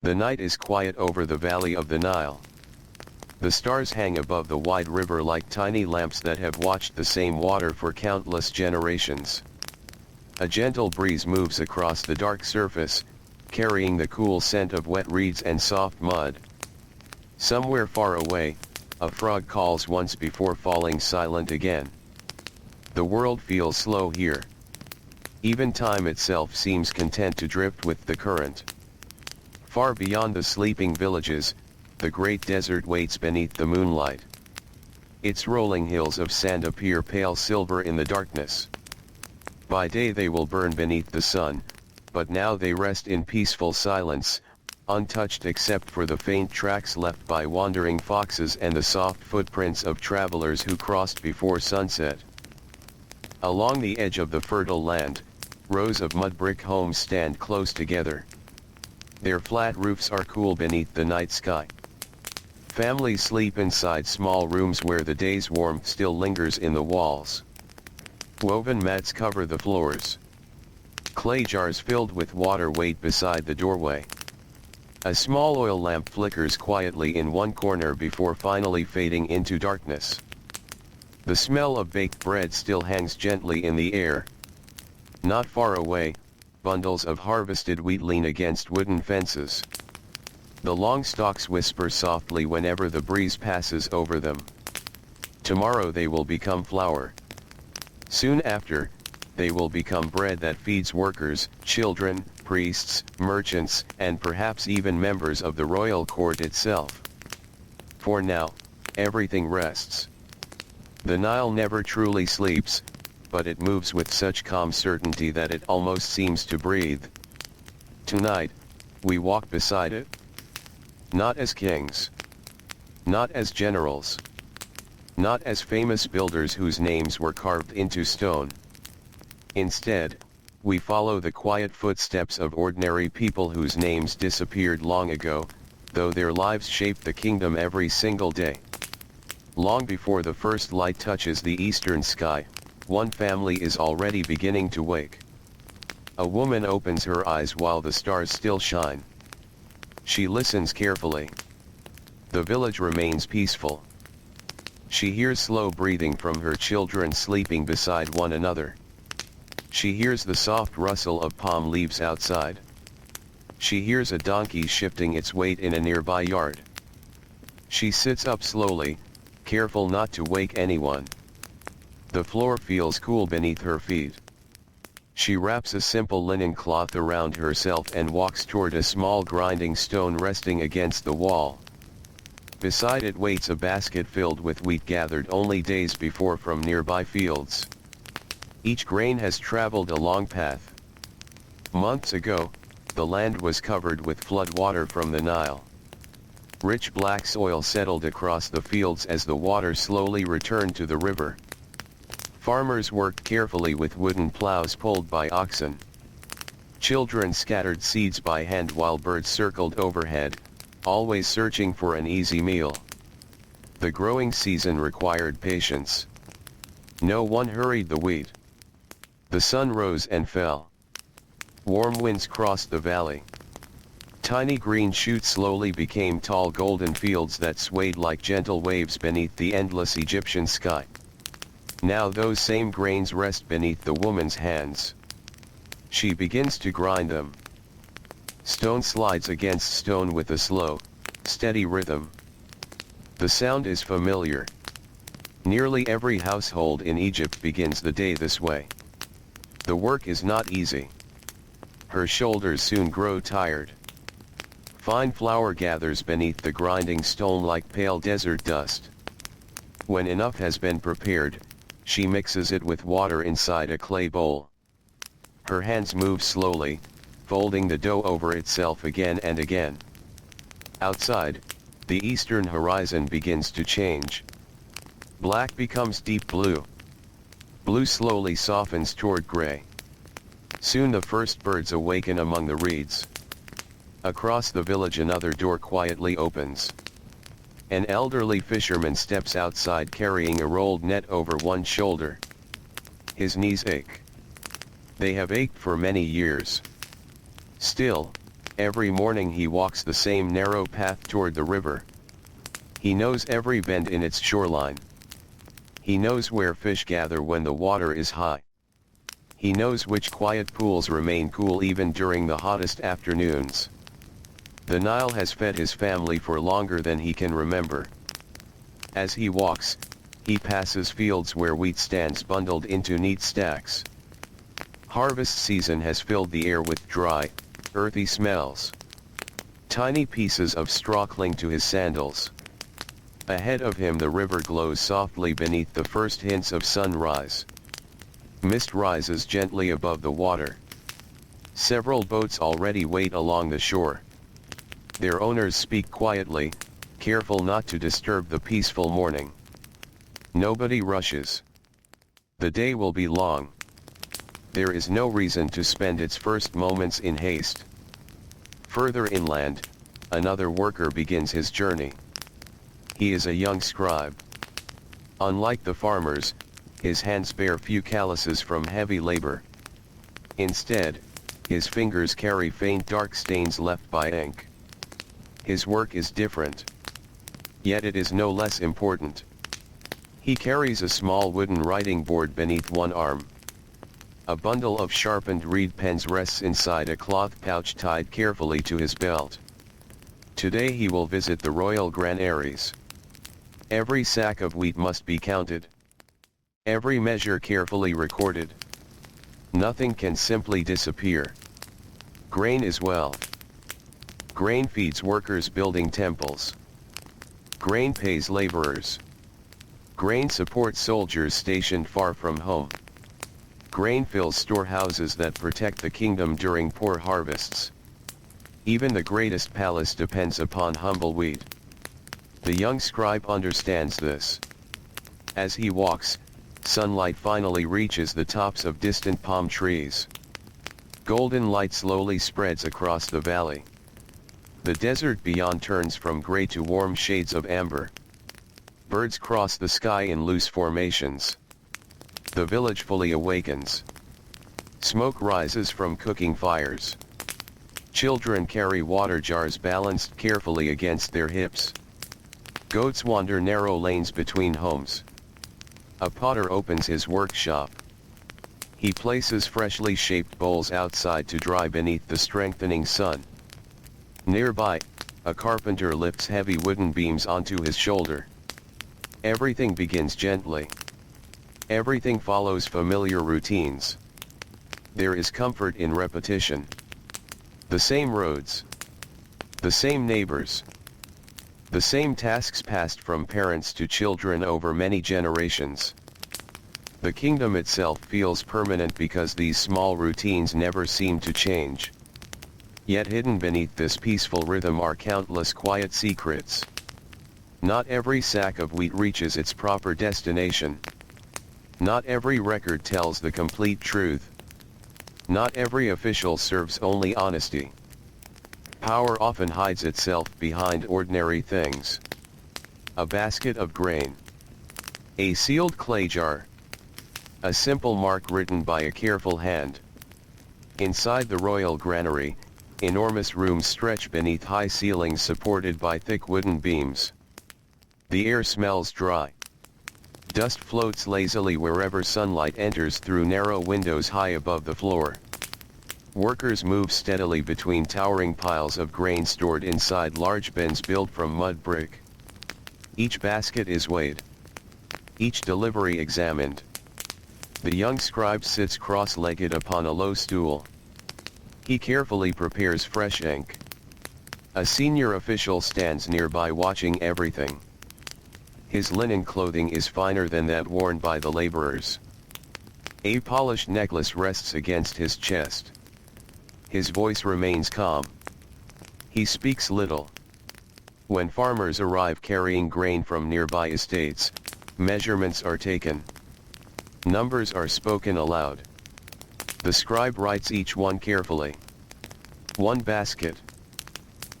The night is quiet over the valley of the Nile. The stars hang above the wide river like tiny lamps that have watched the same water for countless generations. A gentle breeze moves across the dark surface, carrying the cool scent of wet reeds and soft mud. Somewhere far away, a frog calls once before falling silent again. The world feels slow here. Even time itself seems content to drift with the current. Far beyond the sleeping villages, the great desert waits beneath the moonlight. Its rolling hills of sand appear pale silver in the darkness. By day they will burn beneath the sun, but now they rest in peaceful silence, untouched except for the faint tracks left by wandering foxes and the soft footprints of travelers who crossed before sunset. Along the edge of the fertile land, rows of mud brick homes stand close together. Their flat roofs are cool beneath the night sky. Families sleep inside small rooms where the day's warmth still lingers in the walls. Woven mats cover the floors. Clay jars filled with water wait beside the doorway. A small oil lamp flickers quietly in one corner before finally fading into darkness. The smell of baked bread still hangs gently in the air. Not far away, bundles of harvested wheat lean against wooden fences. The long stalks whisper softly whenever the breeze passes over them. Tomorrow they will become flour. Soon after, they will become bread that feeds workers, children, priests, merchants, and perhaps even members of the royal court itself. For now, everything rests. The Nile never truly sleeps, but it moves with such calm certainty that it almost seems to breathe. Tonight, we walk beside it. Not as kings. Not as generals. Not as famous builders whose names were carved into stone. Instead, we follow the quiet footsteps of ordinary people whose names disappeared long ago, though their lives shaped the kingdom every single day. Long before the first light touches the eastern sky, one family is already beginning to wake. A woman opens her eyes while the stars still shine. She listens carefully. The village remains peaceful. She hears slow breathing from her children sleeping beside one another. She hears the soft rustle of palm leaves outside. She hears a donkey shifting its weight in a nearby yard. She sits up slowly, careful not to wake anyone. The floor feels cool beneath her feet. She wraps a simple linen cloth around herself and walks toward a small grinding stone resting against the wall. Beside it waits a basket filled with wheat gathered only days before from nearby fields. Each grain has traveled a long path. Months ago, the land was covered with flood water from the Nile. Rich black soil settled across the fields as the water slowly returned to the river. Farmers worked carefully with wooden plows pulled by oxen. Children scattered seeds by hand while birds circled overhead, always searching for an easy meal. The growing season required patience. No one hurried the wheat. The sun rose and fell. Warm winds crossed the valley. Tiny green shoots slowly became tall golden fields that swayed like gentle waves beneath the endless Egyptian sky. Now those same grains rest beneath the woman's hands. She begins to grind them. Stone slides against stone with a slow, steady rhythm. The sound is familiar. Nearly every household in Egypt begins the day this way. The work is not easy. Her shoulders soon grow tired. Fine flour gathers beneath the grinding stone like pale desert dust. When enough has been prepared, she mixes it with water inside a clay bowl. Her hands move slowly, folding the dough over itself again and again. Outside, the eastern horizon begins to change. Black becomes deep blue. Blue slowly softens toward gray. Soon the first birds awaken among the reeds. Across the village another door quietly opens. An elderly fisherman steps outside carrying a rolled net over one shoulder. His knees ache. They have ached for many years. Still, Every morning he walks the same narrow path toward the river. He knows every bend in its shoreline. He knows where fish gather when the water is high. He knows which quiet pools remain cool even during the hottest afternoons. The Nile has fed his family for longer than he can remember. As he walks, he passes fields where wheat stands bundled into neat stacks. Harvest season has filled the air with dry, earthy smells. Tiny pieces of straw cling to his sandals. Ahead of him the river glows softly beneath the first hints of sunrise. Mist rises gently above the water. Several boats already wait along the shore. Their owners speak quietly, careful not to disturb the peaceful morning. Nobody rushes. The day will be long. There is no reason to spend its first moments in haste. Further inland, another worker begins his journey. He is a young scribe. Unlike the farmers, his hands bear few calluses from heavy labor. Instead, his fingers carry faint dark stains left by ink. His work is different. Yet it is no less important. He carries a small wooden writing board beneath one arm. A bundle of sharpened reed pens rests inside a cloth pouch tied carefully to his belt. Today he will visit the royal granaries. Every sack of wheat must be counted. Every measure carefully recorded. Nothing can simply disappear. Grain is wealth. Grain feeds workers building temples. Grain pays laborers. Grain supports soldiers stationed far from home. Grain fills storehouses that protect the kingdom during poor harvests. Even the greatest palace depends upon humble wheat. The young scribe understands this. As he walks, sunlight finally reaches the tops of distant palm trees. Golden light slowly spreads across the valley. The desert beyond turns from gray to warm shades of amber. Birds cross the sky in loose formations. The village fully awakens. Smoke rises from cooking fires. Children carry water jars balanced carefully against their hips. Goats wander narrow lanes between homes. A potter opens his workshop. He places freshly shaped bowls outside to dry beneath the strengthening sun. Nearby, a carpenter lifts heavy wooden beams onto his shoulder. Everything begins gently. Everything follows familiar routines. There is comfort in repetition. The same roads. The same neighbors. The same tasks passed from parents to children over many generations. The kingdom itself feels permanent because these small routines never seem to change. Yet hidden beneath this peaceful rhythm are countless quiet secrets. Not every sack of wheat reaches its proper destination. Not every record tells the complete truth. Not every official serves only honesty. Power often hides itself behind ordinary things. A basket of grain. A sealed clay jar. A simple mark written by a careful hand. Inside the royal granary, enormous rooms stretch beneath high ceilings supported by thick wooden beams. The air smells dry. Dust floats lazily wherever sunlight enters through narrow windows high above the floor. Workers move steadily between towering piles of grain stored inside large bins built from mud brick. Each basket is weighed. Each delivery examined. The young scribe sits cross-legged upon a low stool. He carefully prepares fresh ink. A senior official stands nearby watching everything. His linen clothing is finer than that worn by the laborers. A polished necklace rests against his chest. His voice remains calm. He speaks little. When farmers arrive carrying grain from nearby estates, measurements are taken. Numbers are spoken aloud. The scribe writes each one carefully. 1 basket.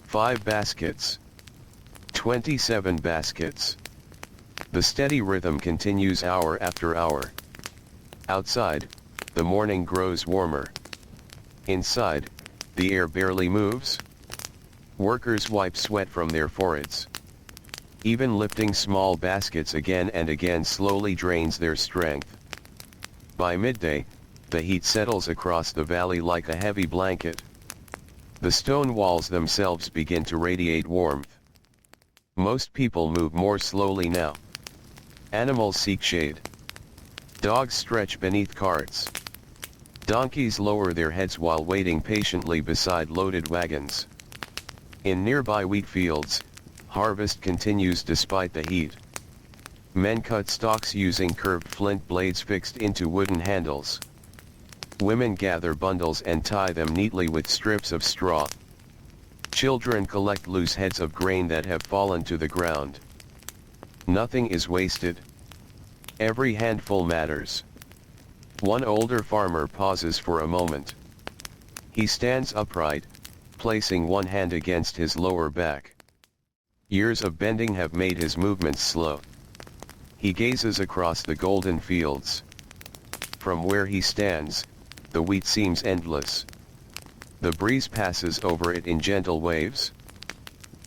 5 baskets. 27 baskets. The steady rhythm continues hour after hour. Outside, the morning grows warmer. Inside, the air barely moves, Workers wipe sweat from their foreheads. Even lifting small baskets again and again slowly drains their strength. By midday, the heat settles across the valley like a heavy blanket. The stone walls themselves begin to radiate warmth. Most people move more slowly now. Animals seek shade. Dogs stretch beneath carts. Donkeys lower their heads while waiting patiently beside loaded wagons. In nearby wheat fields, harvest continues despite the heat. Men cut stalks using curved flint blades fixed into wooden handles. Women gather bundles and tie them neatly with strips of straw. Children collect loose heads of grain that have fallen to the ground. Nothing is wasted. Every handful matters. One older farmer pauses for a moment. He stands upright, placing one hand against his lower back. Years of bending have made his movements slow. He gazes across the golden fields. From where he stands, the wheat seems endless. The breeze passes over it in gentle waves.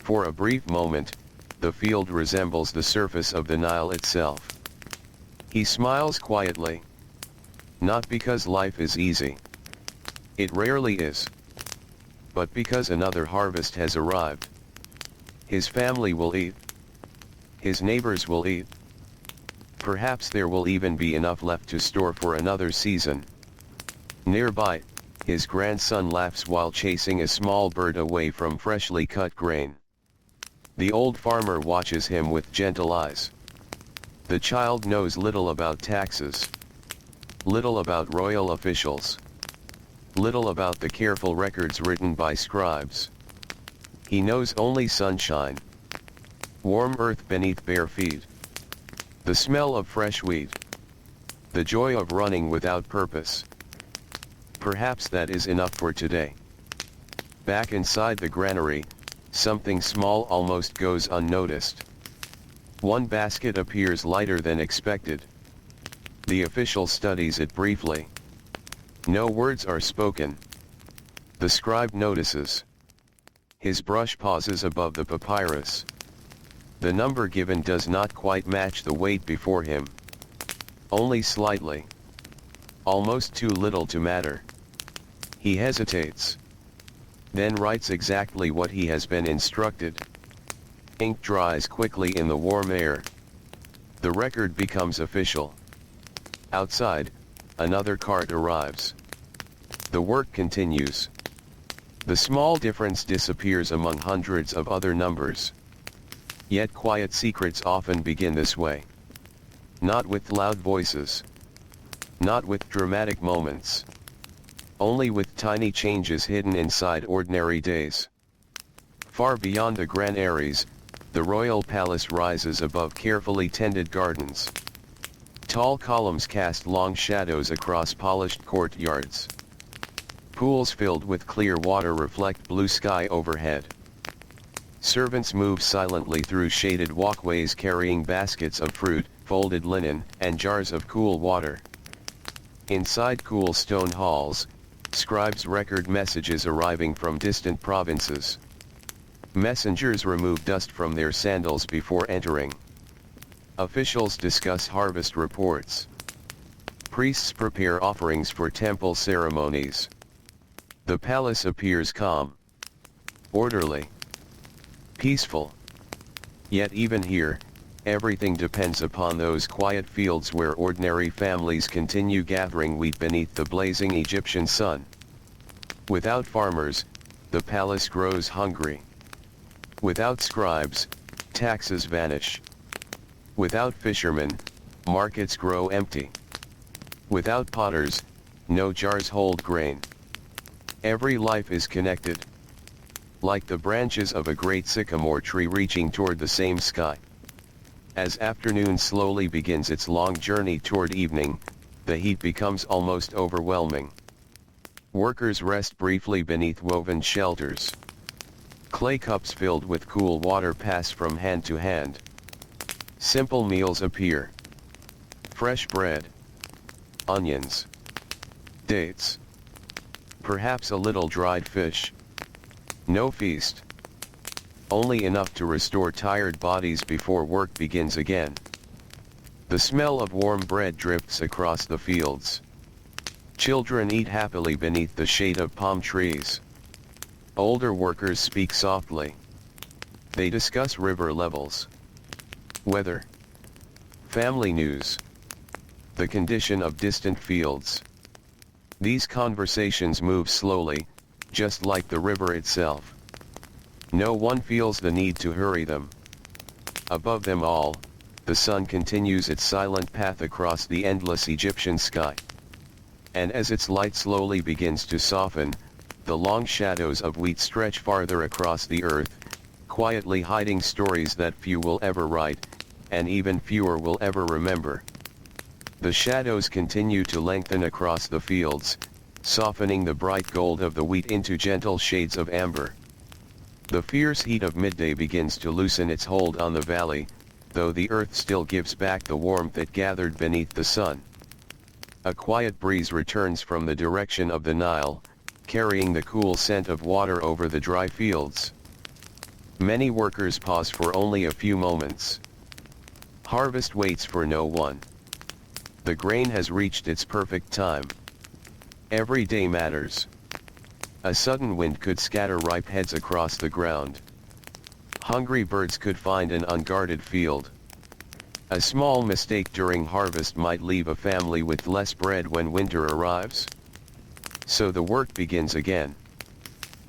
For a brief moment, the field resembles the surface of the Nile itself. He smiles quietly. Not because life is easy. It rarely is. But because another harvest has arrived. His family will eat. His neighbors will eat. Perhaps there will even be enough left to store for another season. Nearby, his grandson laughs while chasing a small bird away from freshly cut grain. The old farmer watches him with gentle eyes. The child knows little about taxes. Little about royal officials. Little about the careful records written by scribes. He knows only sunshine. Warm earth beneath bare feet. The smell of fresh wheat. The joy of running without purpose. Perhaps that is enough for today. Back inside the granary, something small almost goes unnoticed. One basket appears lighter than expected. The official studies it briefly. No words are spoken. The scribe notices. His brush pauses above the papyrus. The number given does not quite match the weight before him. Only slightly. Almost too little to matter. He hesitates. Then writes exactly what he has been instructed. Ink dries quickly in the warm air. The record becomes official. Outside, another cart arrives. The work continues. The small difference disappears among hundreds of other numbers. Yet quiet secrets often begin this way. Not with loud voices. Not with dramatic moments. Only with tiny changes hidden inside ordinary days. Far beyond the granaries, the royal palace rises above carefully tended gardens. Tall columns cast long shadows across polished courtyards. Pools filled with clear water reflect blue sky overhead. Servants move silently through shaded walkways carrying baskets of fruit, folded linen, and jars of cool water. Inside cool stone halls, scribes record messages arriving from distant provinces. Messengers remove dust from their sandals before entering. Officials discuss harvest reports. Priests prepare offerings for temple ceremonies. The palace appears calm, orderly, peaceful. Yet even here, everything depends upon those quiet fields where ordinary families continue gathering wheat beneath the blazing Egyptian sun. Without farmers, the palace grows hungry. Without scribes, taxes vanish. Without fishermen, markets grow empty. Without potters, no jars hold grain. Every life is connected. Like the branches of a great sycamore tree reaching toward the same sky. As afternoon slowly begins its long journey toward evening, the heat becomes almost overwhelming. Workers rest briefly beneath woven shelters. Clay cups filled with cool water pass from hand to hand. Simple meals appear. Fresh bread. Onions. Dates. Perhaps a little dried fish. No feast. only enough to restore tired bodies before work begins again. The smell of warm bread drifts across the fields. Children eat happily beneath the shade of palm trees. Older workers speak softly. They discuss river levels, weather, family news, the condition of distant fields. These conversations move slowly, just like the river itself. No one feels the need to hurry them. Above them all, the sun continues its silent path across the endless Egyptian sky. And as its light slowly begins to soften, the long shadows of wheat stretch farther across the earth, quietly hiding stories that few will ever write, and even fewer will ever remember. The shadows continue to lengthen across the fields, softening the bright gold of the wheat into gentle shades of amber. The fierce heat of midday begins to loosen its hold on the valley, though the earth still gives back the warmth it gathered beneath the sun. A quiet breeze returns from the direction of the Nile, carrying the cool scent of water over the dry fields. Many workers pause for only a few moments. Harvest waits for no one. The grain has reached its perfect time. Every day matters. A sudden wind could scatter ripe heads across the ground. Hungry birds could find an unguarded field. A small mistake during harvest might leave a family with less bread when winter arrives. So the work begins again.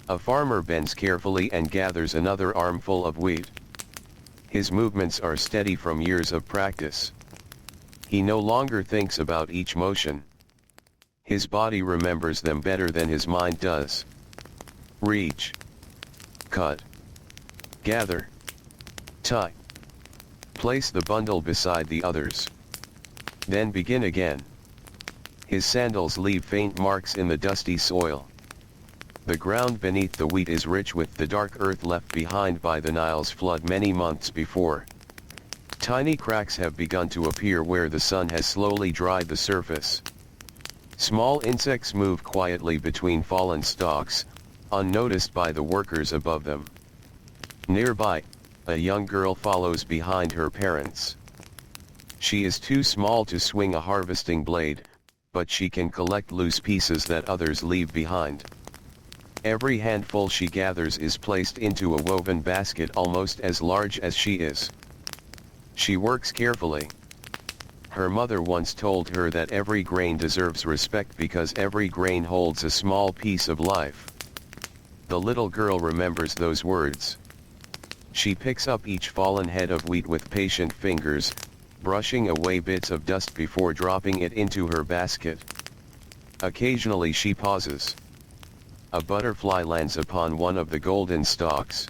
A farmer bends carefully and gathers another armful of wheat. His movements are steady from years of practice. He no longer thinks about each motion. His body remembers them better than his mind does. Reach. Cut. Gather. Tie. Place the bundle beside the others. Then begin again. His sandals leave faint marks in the dusty soil. The ground beneath the wheat is rich with the dark earth left behind by the Nile's flood many months before. Tiny cracks have begun to appear where the sun has slowly dried the surface. Small insects move quietly between fallen stalks, unnoticed by the workers above them. Nearby, a young girl follows behind her parents. She is too small to swing a harvesting blade, but she can collect loose pieces that others leave behind. Every handful she gathers is placed into a woven basket almost as large as she is. She works carefully. Her mother once told her that every grain deserves respect because every grain holds a small piece of life. The little girl remembers those words. She picks up each fallen head of wheat with patient fingers, brushing away bits of dust before dropping it into her basket. Occasionally she pauses. A butterfly lands upon one of the golden stalks.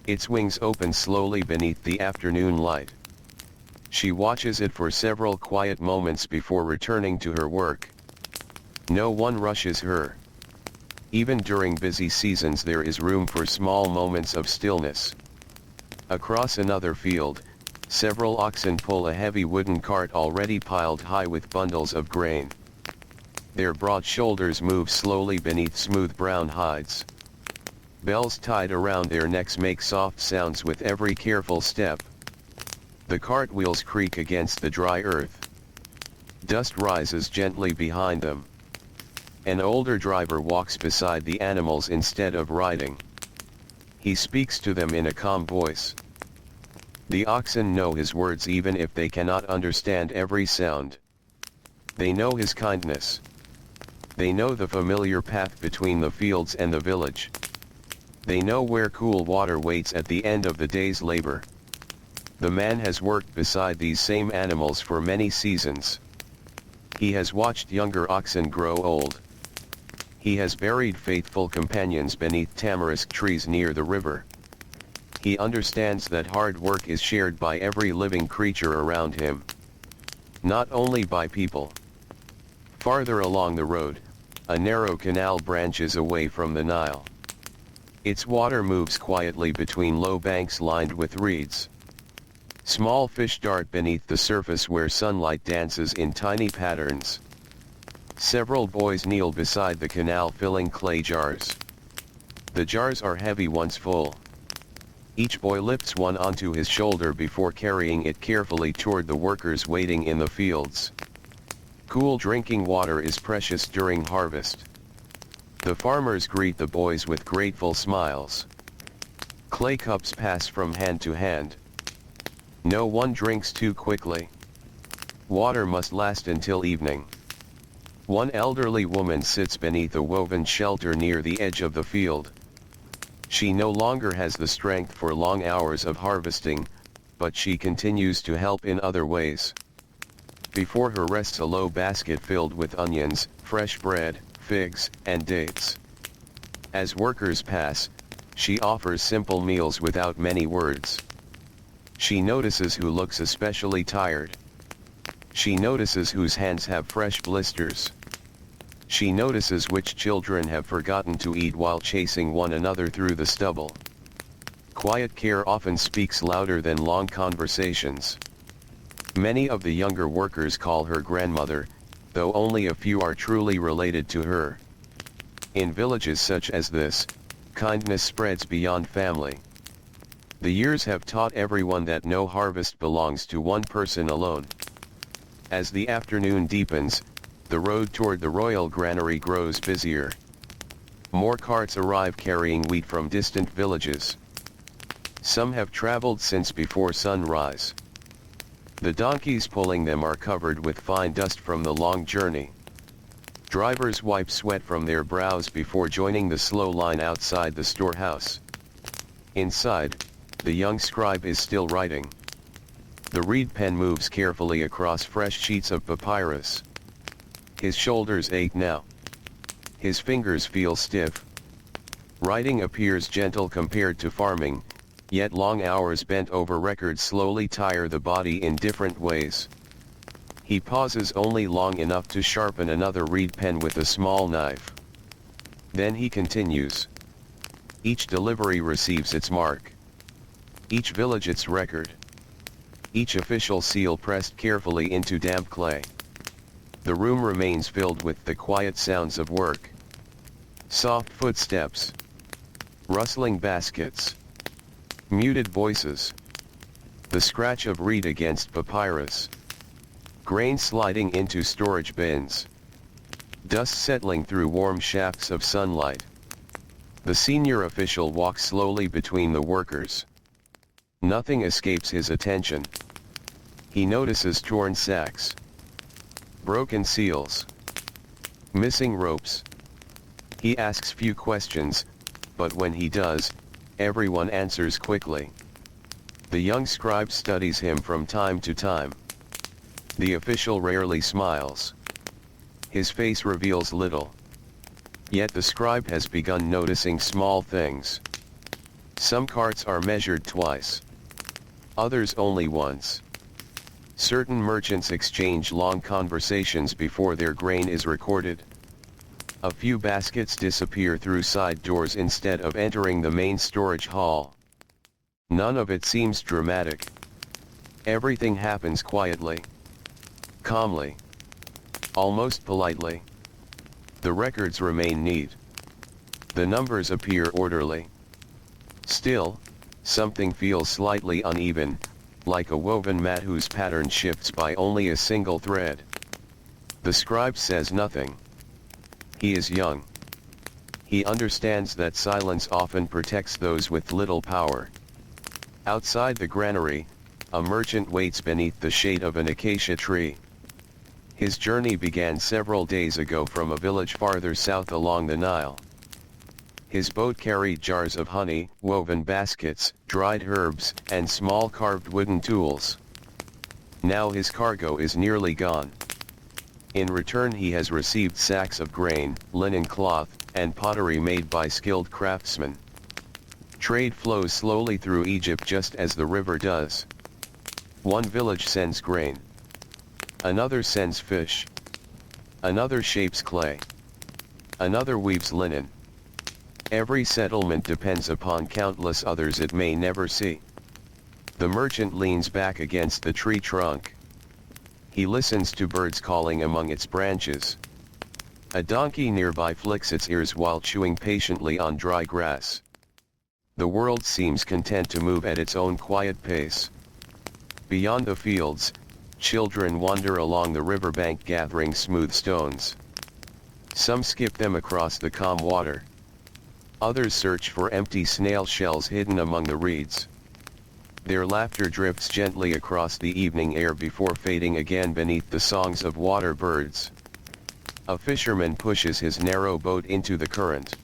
Its wings open slowly beneath the afternoon light. She watches it for several quiet moments before returning to her work. No one rushes her. Even during busy seasons there is room for small moments of stillness. Across another field, several oxen pull a heavy wooden cart already piled high with bundles of grain. Their broad shoulders move slowly beneath smooth brown hides. Bells tied around their necks make soft sounds with every careful step. The cart wheels creak against the dry earth. Dust rises gently behind them. An older driver walks beside the animals instead of riding. He speaks to them in a calm voice. The oxen know his words even if they cannot understand every sound. They know his kindness. They know the familiar path between the fields and the village. They know where cool water waits at the end of the day's labor. The man has worked beside these same animals for many seasons. He has watched younger oxen grow old. He has buried faithful companions beneath tamarisk trees near the river. He understands that hard work is shared by every living creature around him. Not only by people. Farther along the road, a narrow canal branches away from the Nile. Its water moves quietly between low banks lined with reeds. Small fish dart beneath the surface where sunlight dances in tiny patterns. Several boys kneel beside the canal filling clay jars. The jars are heavy once full. Each boy lifts one onto his shoulder before carrying it carefully toward the workers waiting in the fields. Cool drinking water is precious during harvest. The farmers greet the boys with grateful smiles. Clay cups pass from hand to hand. No one drinks too quickly. Water must last until evening. One elderly woman sits beneath a woven shelter near the edge of the field. She no longer has the strength for long hours of harvesting, but she continues to help in other ways. Before her rests a low basket filled with onions, fresh bread, figs, and dates. As workers pass, she offers simple meals without many words. She notices who looks especially tired. She notices whose hands have fresh blisters. She notices which children have forgotten to eat while chasing one another through the stubble. Quiet care often speaks louder than long conversations. Many of the younger workers call her grandmother, though only a few are truly related to her. In villages such as this, kindness spreads beyond family. The years have taught everyone that no harvest belongs to one person alone. As the afternoon deepens, the road toward the royal granary grows busier. More carts arrive carrying wheat from distant villages. Some have traveled since before sunrise. The donkeys pulling them are covered with fine dust from the long journey. Drivers wipe sweat from their brows before joining the slow line outside the storehouse. Inside, the young scribe is still writing. The reed pen moves carefully across fresh sheets of papyrus. His shoulders ache now. His fingers feel stiff. Writing appears gentle compared to farming, yet long hours bent over records slowly tire the body in different ways. He pauses only long enough to sharpen another reed pen with a small knife. Then he continues. Each delivery receives its mark. Each village its record. Each official seal pressed carefully into damp clay. The room remains filled with the quiet sounds of work. Soft footsteps. Rustling baskets. Muted voices. The scratch of reed against papyrus. Grain sliding into storage bins. Dust settling through warm shafts of sunlight. The senior official walks slowly between the workers. Nothing escapes his attention. He notices torn sacks. Broken seals. Missing ropes. He asks few questions, but when he does, everyone answers quickly. The young scribe studies him from time to time. The official rarely smiles. His face reveals little. Yet the scribe has begun noticing small things. Some carts are measured twice. Others only once. Certain merchants exchange long conversations before their grain is recorded. A few baskets disappear through side doors instead of entering the main storage hall. None of it seems dramatic. Everything happens quietly. Calmly. Almost politely. The records remain neat. The numbers appear orderly. Still, something feels slightly uneven, like a woven mat whose pattern shifts by only a single thread. The scribe says nothing. He is young. He understands that silence often protects those with little power. Outside the granary, a merchant waits beneath the shade of an acacia tree. His journey began several days ago from a village farther south along the Nile. His boat carried jars of honey, woven baskets, dried herbs, and small carved wooden tools. Now his cargo is nearly gone. In return he has received sacks of grain, linen cloth, and pottery made by skilled craftsmen. Trade flows slowly through Egypt just as the river does. One village sends grain. Another sends fish. Another shapes clay. Another weaves linen. Every settlement depends upon countless others it may never see. The merchant leans back against the tree trunk. He listens to birds calling among its branches. A donkey nearby flicks its ears while chewing patiently on dry grass. The world seems content to move at its own quiet pace. Beyond the fields, children wander along the riverbank gathering smooth stones. Some skip them across the calm water. Others search for empty snail shells hidden among the reeds. Their laughter drifts gently across the evening air before fading again beneath the songs of water birds. A fisherman pushes his narrow boat into the current.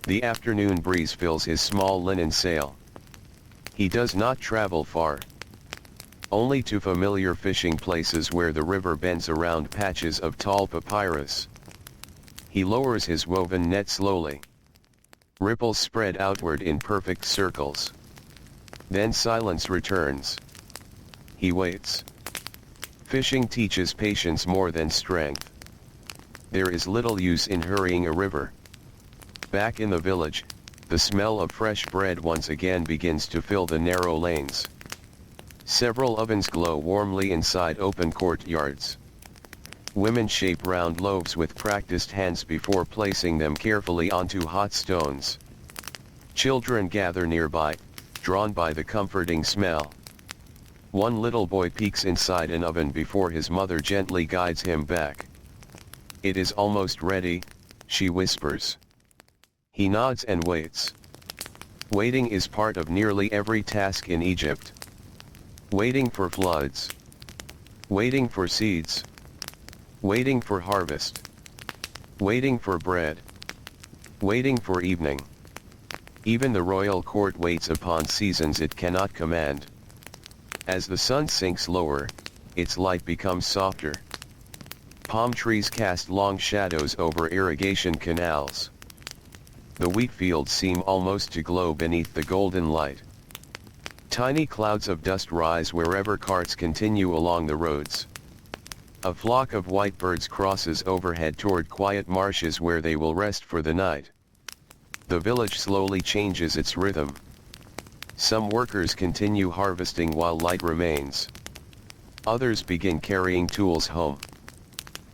The afternoon breeze fills his small linen sail. He does not travel far. Only to familiar fishing places where the river bends around patches of tall papyrus. He lowers his woven net slowly. Ripples spread outward in perfect circles. Then silence returns. He waits. Fishing teaches patience more than strength. There is little use in hurrying a river. Back in the village, the smell of fresh bread once again begins to fill the narrow lanes. Several ovens glow warmly inside open courtyards. Women shape round loaves with practiced hands before placing them carefully onto hot stones. Children gather nearby, drawn by the comforting smell. One little boy peeks inside an oven before his mother gently guides him back. "It is almost ready," she whispers. He nods and waits. Waiting is part of nearly every task in Egypt. Waiting for floods. Waiting for seeds. Waiting for harvest. Waiting for bread. Waiting for evening. Even the royal court waits upon seasons it cannot command. As the sun sinks lower, its light becomes softer. Palm trees cast long shadows over irrigation canals. The wheat fields seem almost to glow beneath the golden light. Tiny clouds of dust rise wherever carts continue along the roads. A flock of white birds crosses overhead toward quiet marshes where they will rest for the night. The village slowly changes its rhythm. Some workers continue harvesting while light remains. Others begin carrying tools home.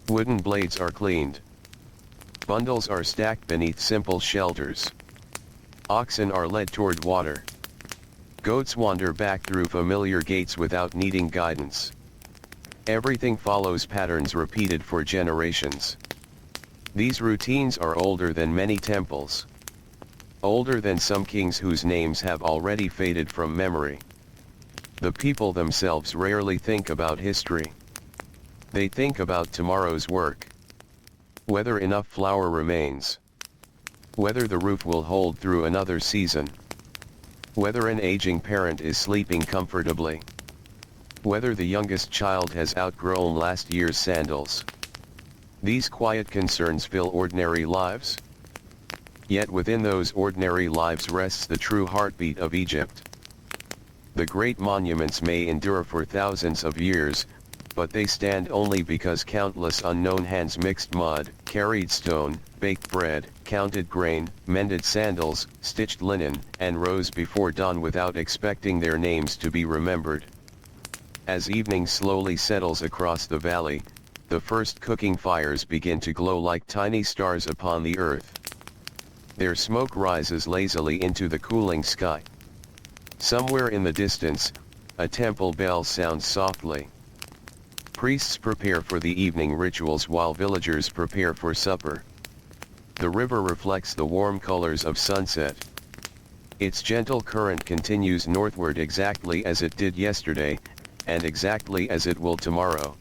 Wooden blades are cleaned. Bundles are stacked beneath simple shelters. Oxen are led toward water. Goats wander back through familiar gates without needing guidance. Everything follows patterns repeated for generations. These routines are older than many temples. Older than some kings whose names have already faded from memory. The people themselves rarely think about history. They think about tomorrow's work. Whether enough flour remains. Whether the roof will hold through another season. Whether an aging parent is sleeping comfortably. Whether the youngest child has outgrown last year's sandals. These quiet concerns fill ordinary lives. Yet within those ordinary lives rests the true heartbeat of Egypt. The great monuments may endure for thousands of years, but they stand only because countless unknown hands mixed mud, carried stone, baked bread, counted grain, mended sandals, stitched linen, and rose before dawn without expecting their names to be remembered. As evening slowly settles across the valley, the first cooking fires begin to glow like tiny stars upon the earth. Their smoke rises lazily into the cooling sky. Somewhere in the distance, a temple bell sounds softly. Priests prepare for the evening rituals while villagers prepare for supper. The river reflects the warm colors of sunset. Its gentle current continues northward exactly as it did yesterday, and exactly as it will tomorrow.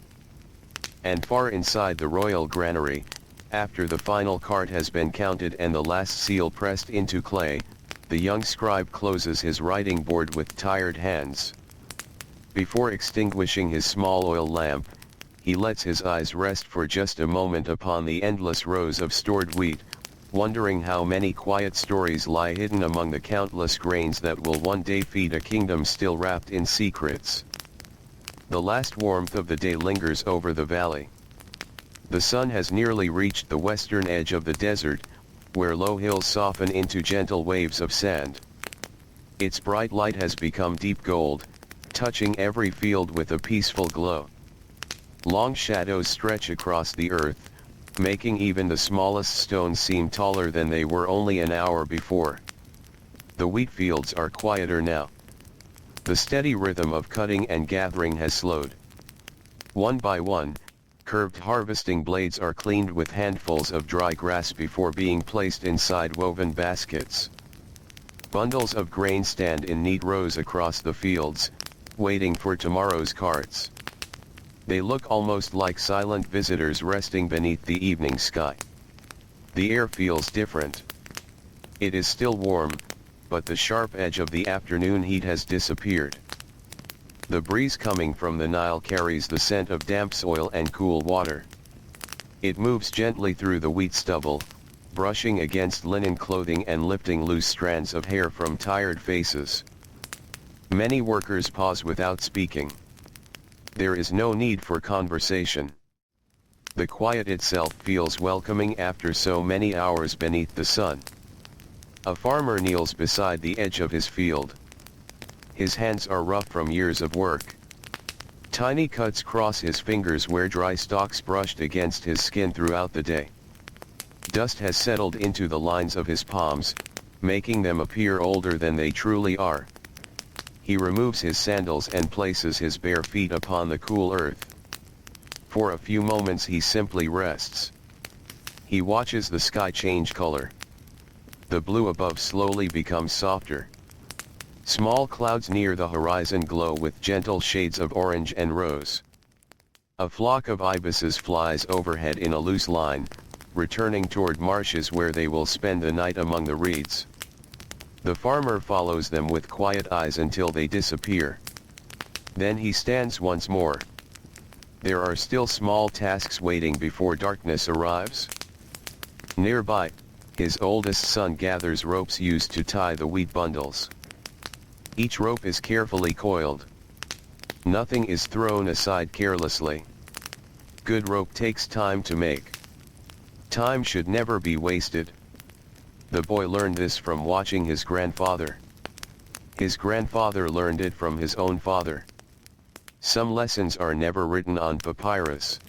And far inside the royal granary, after the final cart has been counted and the last seal pressed into clay, the young scribe closes his writing board with tired hands. Before extinguishing his small oil lamp, he lets his eyes rest for just a moment upon the endless rows of stored wheat, wondering how many quiet stories lie hidden among the countless grains that will one day feed a kingdom still wrapped in secrets. The last warmth of the day lingers over the valley. The sun has nearly reached the western edge of the desert, where low hills soften into gentle waves of sand. Its bright light has become deep gold, touching every field with a peaceful glow. Long shadows stretch across the earth, making even the smallest stones seem taller than they were only an hour before. The wheat fields are quieter now. The steady rhythm of cutting and gathering has slowed. One by one, curved harvesting blades are cleaned with handfuls of dry grass before being placed inside woven baskets. Bundles of grain stand in neat rows across the fields, waiting for tomorrow's carts. They look almost like silent visitors resting beneath the evening sky. The air feels different. It is still warm, but the sharp edge of the afternoon heat has disappeared. The breeze coming from the Nile carries the scent of damp soil and cool water. It moves gently through the wheat stubble, brushing against linen clothing and lifting loose strands of hair from tired faces. Many workers pause without speaking. There is no need for conversation. The quiet itself feels welcoming after so many hours beneath the sun. A farmer kneels beside the edge of his field. His hands are rough from years of work. Tiny cuts cross his fingers where dry stalks brushed against his skin throughout the day. Dust has settled into the lines of his palms, making them appear older than they truly are. He removes his sandals and places his bare feet upon the cool earth. For a few moments he simply rests. He watches the sky change color. The blue above slowly becomes softer. Small clouds near the horizon glow with gentle shades of orange and rose. A flock of ibises flies overhead in a loose line, returning toward marshes where they will spend the night among the reeds. The farmer follows them with quiet eyes until they disappear. Then he stands once more. There are still small tasks waiting before darkness arrives. Nearby, his oldest son gathers ropes used to tie the wheat bundles. Each rope is carefully coiled. Nothing is thrown aside carelessly. Good rope takes time to make. Time should never be wasted. The boy learned this from watching his grandfather. His grandfather learned it from his own father. Some lessons are never written on papyrus.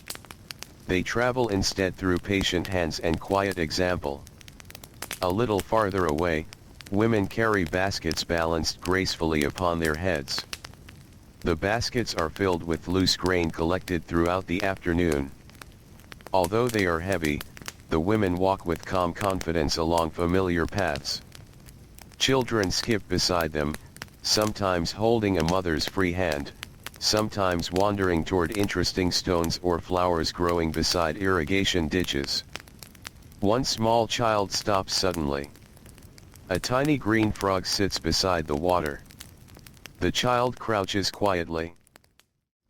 They travel instead through patient hands and quiet example. A little farther away, women carry baskets balanced gracefully upon their heads. The baskets are filled with loose grain collected throughout the afternoon. Although they are heavy, the women walk with calm confidence along familiar paths. Children skip beside them, sometimes holding a mother's free hand, sometimes wandering toward interesting stones or flowers growing beside irrigation ditches. One small child stops suddenly. A tiny green frog sits beside the water. The child crouches quietly.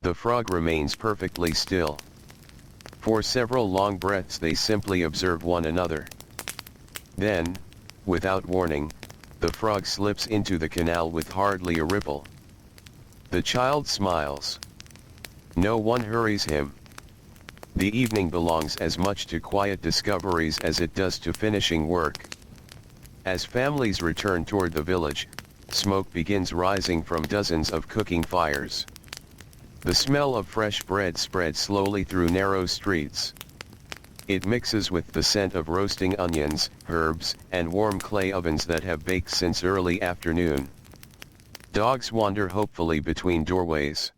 The frog remains perfectly still. For several long breaths they simply observe one another. Then, without warning, the frog slips into the canal with hardly a ripple. The child smiles. No one hurries him. The evening belongs as much to quiet discoveries as it does to finishing work. As families return toward the village, smoke begins rising from dozens of cooking fires. The smell of fresh bread spreads slowly through narrow streets. It mixes with the scent of roasting onions, herbs, and warm clay ovens that have baked since early afternoon. Dogs wander hopefully between doorways.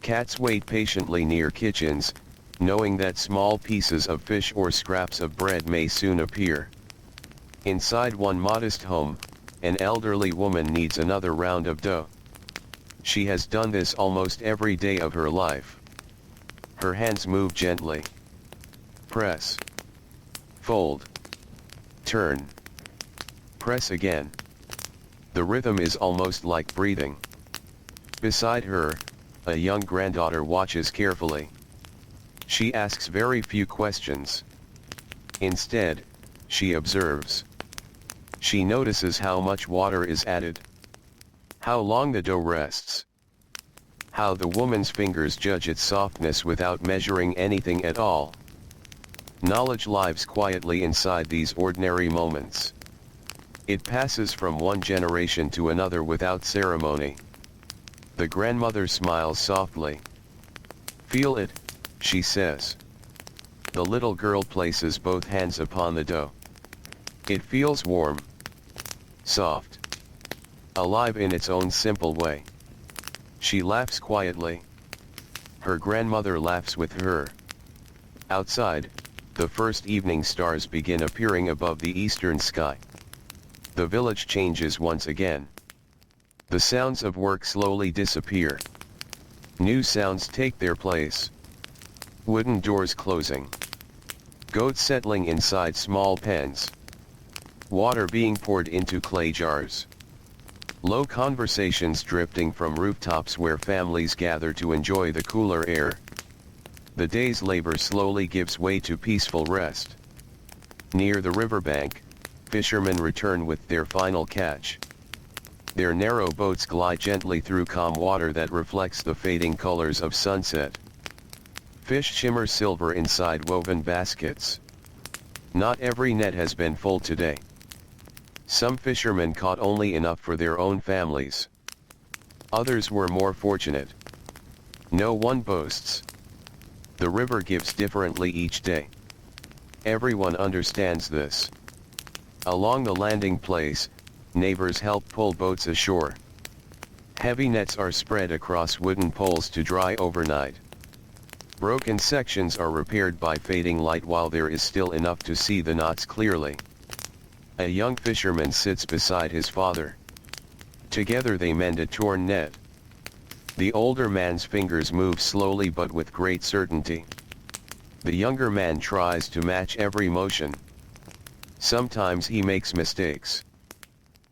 Cats wait patiently near kitchens, knowing that small pieces of fish or scraps of bread may soon appear. Inside one modest home, an elderly woman kneads another round of dough. She has done this almost every day of her life. Her hands move gently. Press. Fold. Turn. Press again. The rhythm is almost like breathing. Beside her, a young granddaughter watches carefully. She asks very few questions. Instead, she observes. She notices how much water is added. How long the dough rests. How the woman's fingers judge its softness without measuring anything at all. Knowledge lives quietly inside these ordinary moments. It passes from one generation to another without ceremony. The grandmother smiles softly. Feel it, she says. The little girl places both hands upon the dough. It feels warm. Soft. alive in its own simple way. She laughs quietly. Her grandmother laughs with her. Outside, the first evening stars begin appearing above the eastern sky. The village changes once again. The sounds of work slowly disappear. New sounds take their place. Wooden doors closing. Goats settling inside small pens. Water being poured into clay jars. Low conversations drifting from rooftops where families gather to enjoy the cooler air. The day's labor slowly gives way to peaceful rest. Near the riverbank, fishermen return with their final catch. Their narrow boats glide gently through calm water that reflects the fading colors of sunset. Fish shimmer silver inside woven baskets. Not every net has been full today. Some fishermen caught only enough for their own families. Others were more fortunate. No one boasts. The river gives differently each day. Everyone understands this. Along the landing place, neighbors help pull boats ashore. Heavy nets are spread across wooden poles to dry overnight. Broken sections are repaired by fading light while there is still enough to see the knots clearly. A young fisherman sits beside his father. Together they mend a torn net. The older man's fingers move slowly but with great certainty. The younger man tries to match every motion. Sometimes he makes mistakes.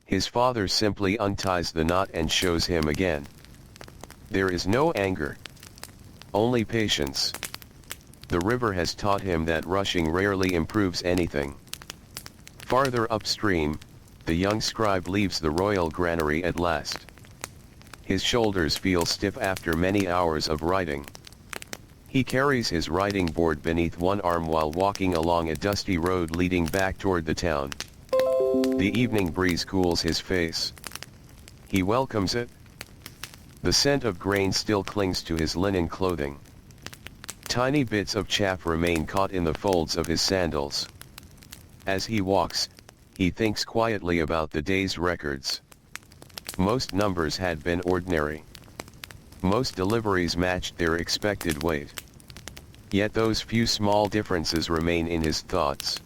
His father simply unties the knot and shows him again. There is no anger. Only patience. The river has taught him that rushing rarely improves anything. Farther upstream, the young scribe leaves the royal granary at last. His shoulders feel stiff after many hours of writing. He carries his writing board beneath one arm while walking along a dusty road leading back toward the town. The evening breeze cools his face. He welcomes it. The scent of grain still clings to his linen clothing. Tiny bits of chaff remain caught in the folds of his sandals. As he walks, he thinks quietly about the day's records. Most numbers had been ordinary. Most deliveries matched their expected weight. Yet those few small differences remain in his thoughts.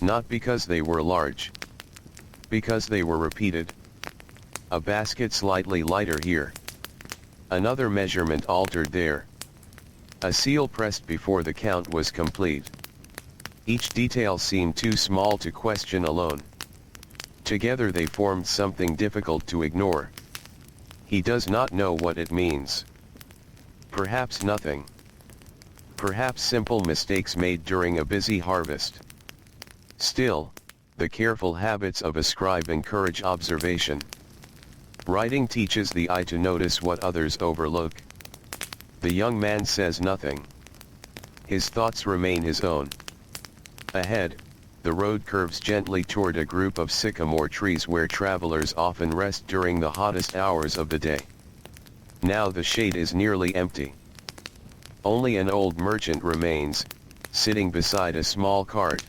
Not because they were large. Because they were repeated. A basket slightly lighter here. Another measurement altered there. A seal pressed before the count was complete. Each detail seemed too small to question alone. Together they formed something difficult to ignore. He does not know what it means. Perhaps nothing. Perhaps simple mistakes made during a busy harvest. Still, the careful habits of a scribe encourage observation. Writing teaches the eye to notice what others overlook. The young man says nothing. His thoughts remain his own. Ahead, the road curves gently toward a group of sycamore trees where travelers often rest during the hottest hours of the day. Now the shade is nearly empty. Only an old merchant remains, sitting beside a small cart.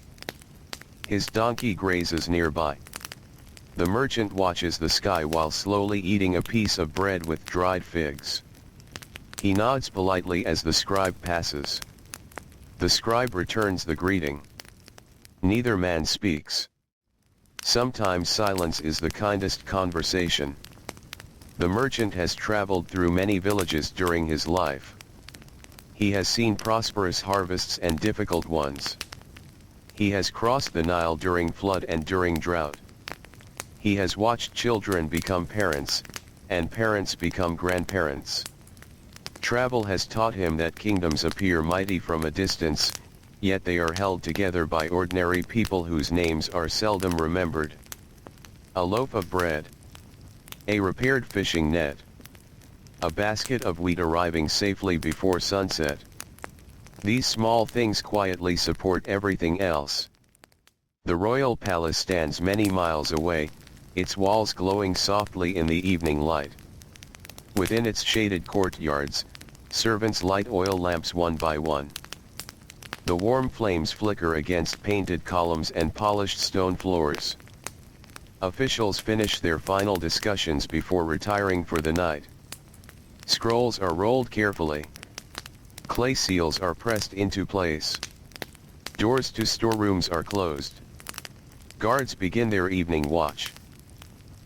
His donkey grazes nearby. The merchant watches the sky while slowly eating a piece of bread with dried figs. He nods politely as the scribe passes. The scribe returns the greeting. Neither man speaks. Sometimes silence is the kindest conversation. The merchant has traveled through many villages during his life. He has seen prosperous harvests and difficult ones. He has crossed the Nile during flood and during drought. He has watched children become parents, and parents become grandparents. Travel has taught him that kingdoms appear mighty from a distance, yet they are held together by ordinary people whose names are seldom remembered. A loaf of bread. A repaired fishing net. A basket of wheat arriving safely before sunset. These small things quietly support everything else. The royal palace stands many miles away, its walls glowing softly in the evening light. Within its shaded courtyards, servants light oil lamps one by one. The warm flames flicker against painted columns and polished stone floors. Officials finish their final discussions before retiring for the night. Scrolls are rolled carefully. Clay seals are pressed into place. Doors to storerooms are closed. Guards begin their evening watch.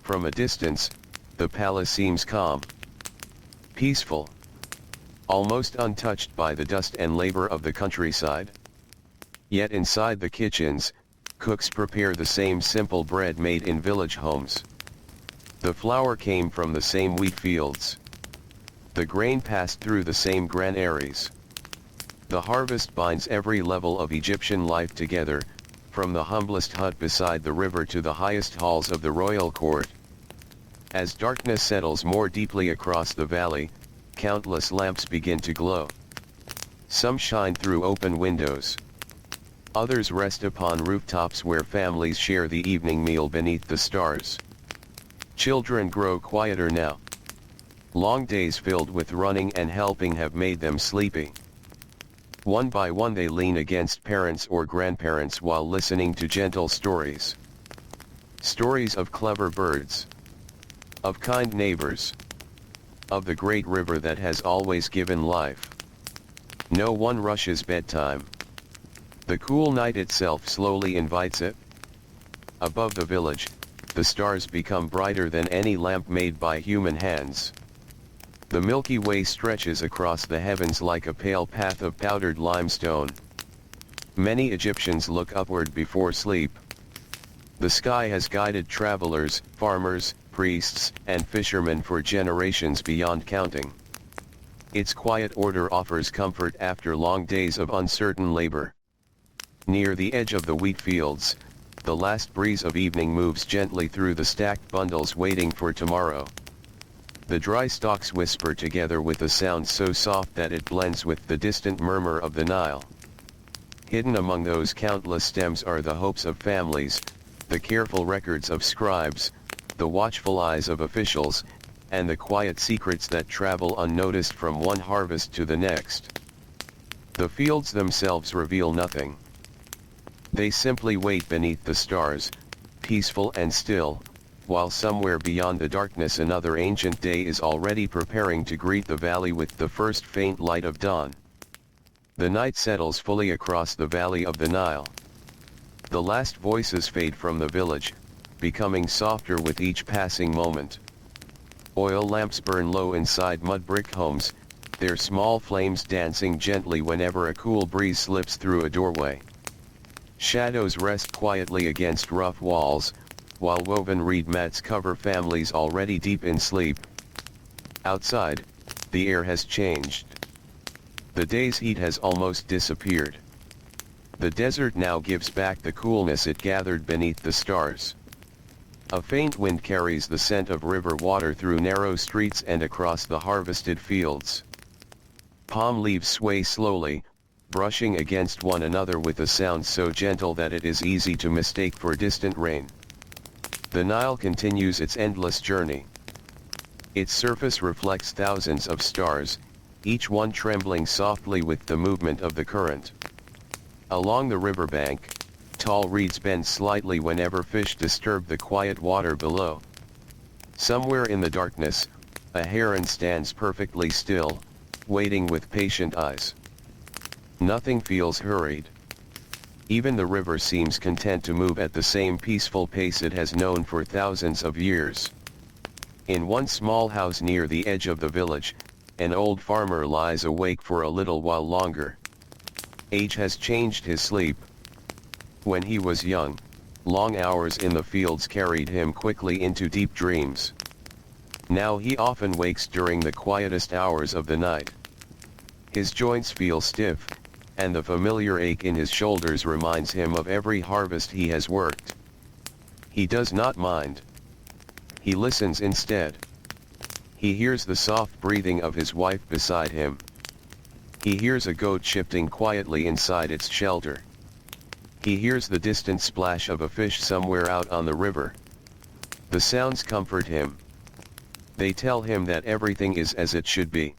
From a distance, the palace seems calm, peaceful, almost untouched by the dust and labor of the countryside. Yet inside the kitchens, cooks prepare the same simple bread made in village homes. The flour came from the same wheat fields. The grain passed through the same granaries. The harvest binds every level of Egyptian life together, from the humblest hut beside the river to the highest halls of the royal court. As darkness settles more deeply across the valley, countless lamps begin to glow. Some shine through open windows. Others rest upon rooftops where families share the evening meal beneath the stars. Children grow quieter now. Long days filled with running and helping have made them sleepy. One by one they lean against parents or grandparents while listening to gentle stories. Stories of clever birds, of kind neighbors, of the great river that has always given life. No one rushes bedtime. The cool night itself slowly invites it. Above the village, the stars become brighter than any lamp made by human hands. The Milky Way stretches across the heavens like a pale path of powdered limestone. Many Egyptians look upward before sleep. The sky has guided travelers, farmers, priests, and fishermen for generations beyond counting. Its quiet order offers comfort after long days of uncertain labor. Near the edge of the wheat fields, the last breeze of evening moves gently through the stacked bundles waiting for tomorrow. The dry stalks whisper together with a sound so soft that it blends with the distant murmur of the Nile. Hidden among those countless stems are the hopes of families, the careful records of scribes, the watchful eyes of officials, and the quiet secrets that travel unnoticed from one harvest to the next. The fields themselves reveal nothing. They simply wait beneath the stars, peaceful and still, while somewhere beyond the darkness another ancient day is already preparing to greet the valley with the first faint light of dawn. The night settles fully across the valley of the Nile. The last voices fade from the village, becoming softer with each passing moment. Oil lamps burn low inside mud brick homes, their small flames dancing gently whenever a cool breeze slips through a doorway. Shadows rest quietly against rough walls, while woven reed mats cover families already deep in sleep. Outside, the air has changed. The day's heat has almost disappeared. The desert now gives back the coolness it gathered beneath the stars. A faint wind carries the scent of river water through narrow streets and across the harvested fields. Palm leaves sway slowly, brushing against one another with a sound so gentle that it is easy to mistake for distant rain. The Nile continues its endless journey. Its surface reflects thousands of stars, each one trembling softly with the movement of the current. Along the riverbank, tall reeds bend slightly whenever fish disturb the quiet water below. Somewhere in the darkness, a heron stands perfectly still, waiting with patient eyes. Nothing feels hurried. Even the river seems content to move at the same peaceful pace it has known for thousands of years. In one small house near the edge of the village, an old farmer lies awake for a little while longer. Age has changed his sleep. When he was young, long hours in the fields carried him quickly into deep dreams. Now he often wakes during the quietest hours of the night. His joints feel stiff, and the familiar ache in his shoulders reminds him of every harvest he has worked. He does not mind. He listens instead. He hears the soft breathing of his wife beside him. He hears a goat shifting quietly inside its shelter. He hears the distant splash of a fish somewhere out on the river. The sounds comfort him. They tell him that everything is as it should be.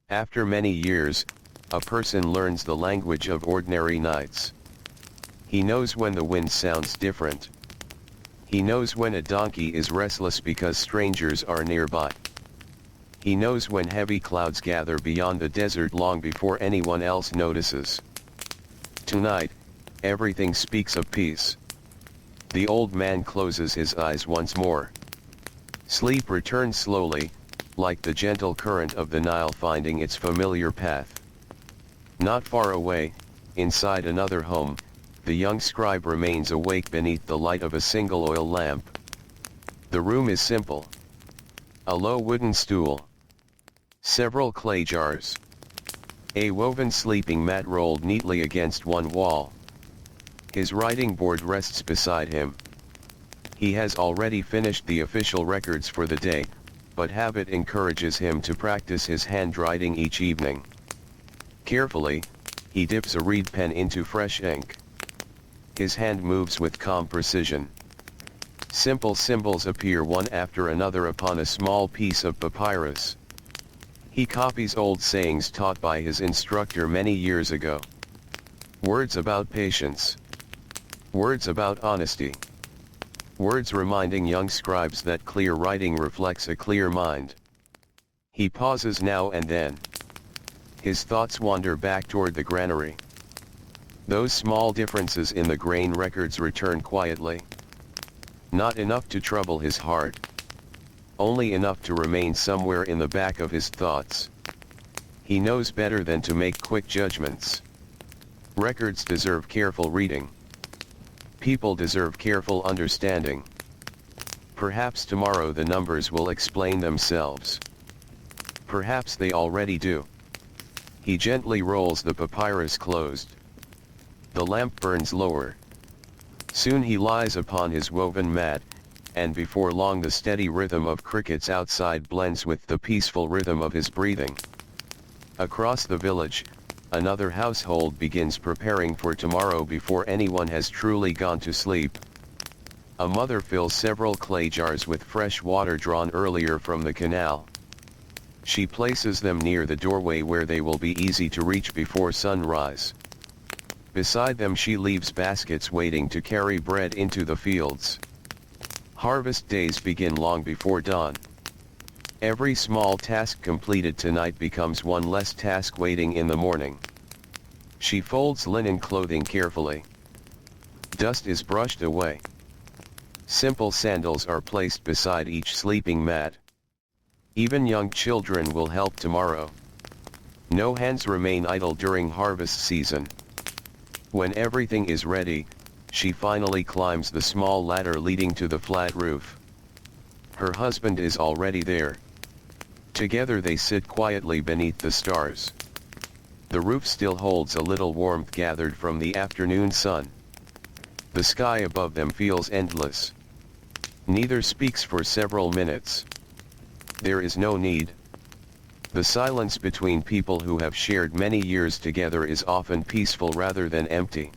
After many years, a person learns the language of ordinary nights. He knows when the wind sounds different. He knows when a donkey is restless because strangers are nearby. He knows when heavy clouds gather beyond the desert long before anyone else notices. Tonight, everything speaks of peace. The old man closes his eyes once more. Sleep returns slowly, like the gentle current of the Nile finding its familiar path. Not far away, inside another home, the young scribe remains awake beneath the light of a single oil lamp. The room is simple. A low wooden stool. Several clay jars. A woven sleeping mat rolled neatly against one wall. His writing board rests beside him. He has already finished the official records for the day, but habit encourages him to practice his handwriting each evening. Carefully, he dips a reed pen into fresh ink. His hand moves with calm precision. Simple symbols appear one after another upon a small piece of papyrus. He copies old sayings taught by his instructor many years ago. Words about patience. Words about honesty. Words reminding young scribes that clear writing reflects a clear mind. He pauses now and then. His thoughts wander back toward the granary. Those small differences in the grain records return quietly. Not enough to trouble his heart. Only enough to remain somewhere in the back of his thoughts. He knows better than to make quick judgments. Records deserve careful reading. People deserve careful understanding. Perhaps tomorrow the numbers will explain themselves. Perhaps they already do. He gently rolls the papyrus closed. The lamp burns lower. Soon he lies upon his woven mat, and before long the steady rhythm of crickets outside blends with the peaceful rhythm of his breathing. Across the village, another household begins preparing for tomorrow before anyone has truly gone to sleep. A mother fills several clay jars with fresh water drawn earlier from the canal. She places them near the doorway where they will be easy to reach before sunrise. Beside them she leaves baskets waiting to carry bread into the fields. Harvest days begin long before dawn. Every small task completed tonight becomes one less task waiting in the morning. She folds linen clothing carefully. Dust is brushed away. Simple sandals are placed beside each sleeping mat. Even young children will help tomorrow. No hands remain idle during harvest season. When everything is ready, she finally climbs the small ladder leading to the flat roof. Her husband is already there. Together they sit quietly beneath the stars. The roof still holds a little warmth gathered from the afternoon sun. The sky above them feels endless. Neither speaks for several minutes. There is no need. The silence between people who have shared many years together is often peaceful rather than empty.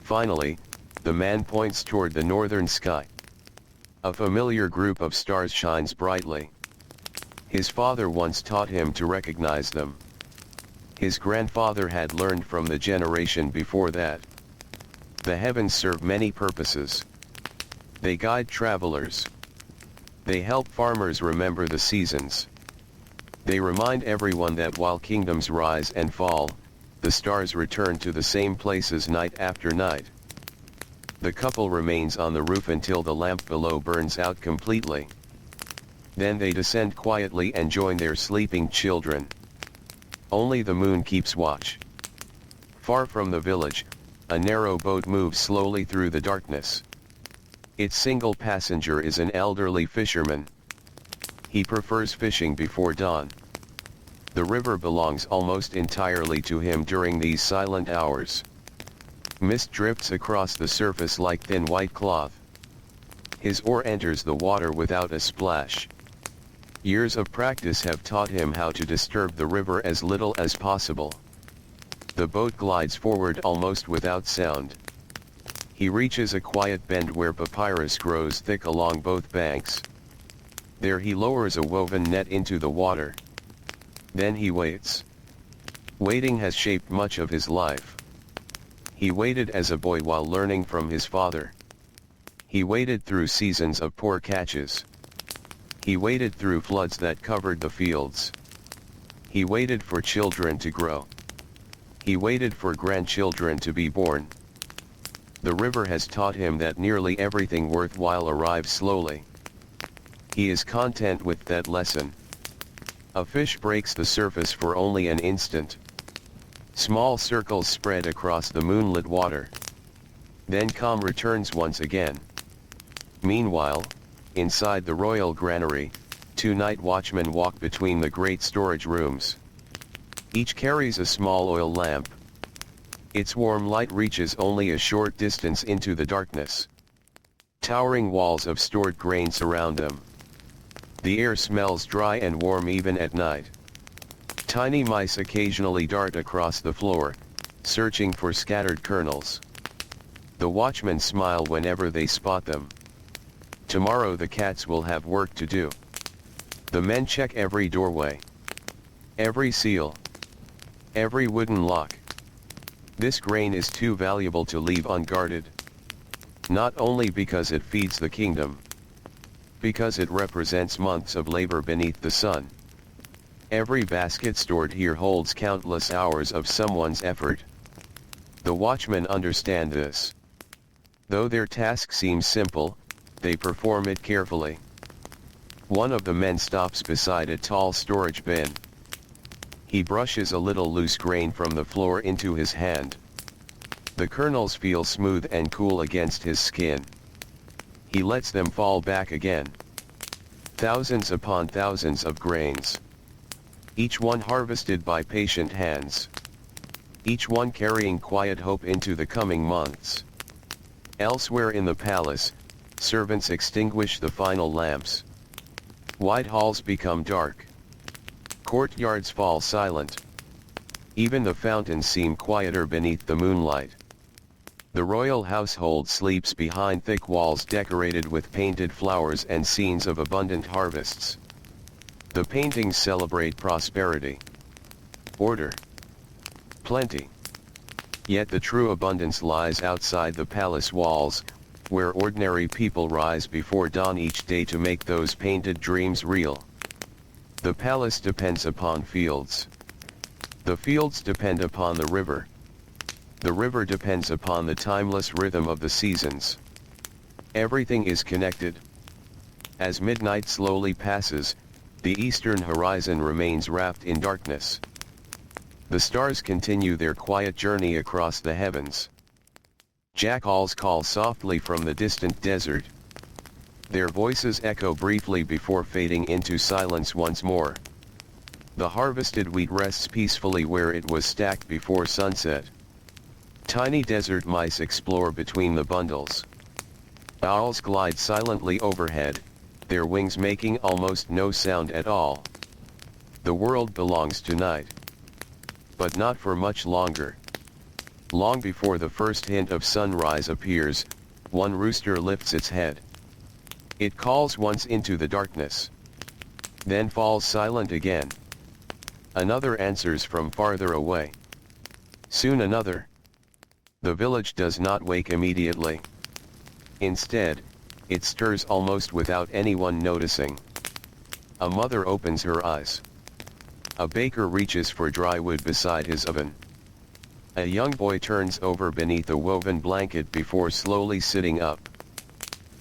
Finally, the man points toward the northern sky. A familiar group of stars shines brightly. His father once taught him to recognize them. His grandfather had learned from the generation before that. The heavens serve many purposes. They guide travelers. They help farmers remember the seasons. They remind everyone that while kingdoms rise and fall, the stars return to the same places night after night. The couple remains on the roof until the lamp below burns out completely. Then they descend quietly and join their sleeping children. Only the moon keeps watch. Far from the village, a narrow boat moves slowly through the darkness. Its single passenger is an elderly fisherman. He prefers fishing before dawn. The river belongs almost entirely to him during these silent hours. Mist drifts across the surface like thin white cloth. His oar enters the water without a splash. Years of practice have taught him how to disturb the river as little as possible. The boat glides forward almost without sound. He reaches a quiet bend where papyrus grows thick along both banks. There he lowers a woven net into the water. Then he waits. Waiting has shaped much of his life. He waited as a boy while learning from his father. He waded through seasons of poor catches. He waded through floods that covered the fields. He waited for children to grow. He waited for grandchildren to be born. The river has taught him that nearly everything worthwhile arrives slowly. He is content with that lesson. A fish breaks the surface for only an instant. Small circles spread across the moonlit water. Then calm returns once again. Meanwhile, inside the royal granary, 2 night watchmen walk between the great storage rooms. Each carries a small oil lamp. Its warm light reaches only a short distance into the darkness. Towering walls of stored grain surround them. The air smells dry and warm even at night. Tiny mice occasionally dart across the floor, searching for scattered kernels. The watchmen smile whenever they spot them. Tomorrow the cats will have work to do. The men check every doorway, every seal, every wooden lock. This grain is too valuable to leave unguarded. Not only because it feeds the kingdom, because it represents months of labor beneath the sun. Every basket stored here holds countless hours of someone's effort. The watchmen understand this. Though their task seems simple, they perform it carefully. One of the men stops beside a tall storage bin. He brushes a little loose grain from the floor into his hand. The kernels feel smooth and cool against his skin. He lets them fall back again. Thousands upon thousands of grains. Each one harvested by patient hands. Each one carrying quiet hope into the coming months. Elsewhere in the palace, servants extinguish the final lamps. Wide halls become dark. Courtyards fall silent. Even the fountains seem quieter beneath the moonlight. The royal household sleeps behind thick walls decorated with painted flowers and scenes of abundant harvests. The paintings celebrate prosperity, order, plenty. Yet the true abundance lies outside the palace walls, where ordinary people rise before dawn each day to make those painted dreams real. The palace depends upon fields. The fields depend upon the river. The river depends upon the timeless rhythm of the seasons. Everything is connected. As midnight slowly passes, the eastern horizon remains wrapped in darkness. The stars continue their quiet journey across the heavens. Jackals call softly from the distant desert. Their voices echo briefly before fading into silence once more. The harvested wheat rests peacefully where it was stacked before sunset. Tiny desert mice explore between the bundles. Owls glide silently overhead, their wings making almost no sound at all. The world belongs to night. But not for much longer. Long before the first hint of sunrise appears, one rooster lifts its head. It calls once into the darkness. Then falls silent again. Another answers from farther away. Soon another. The village does not wake immediately. Instead, it stirs almost without anyone noticing. A mother opens her eyes. A baker reaches for dry wood beside his oven. A young boy turns over beneath a woven blanket before slowly sitting up.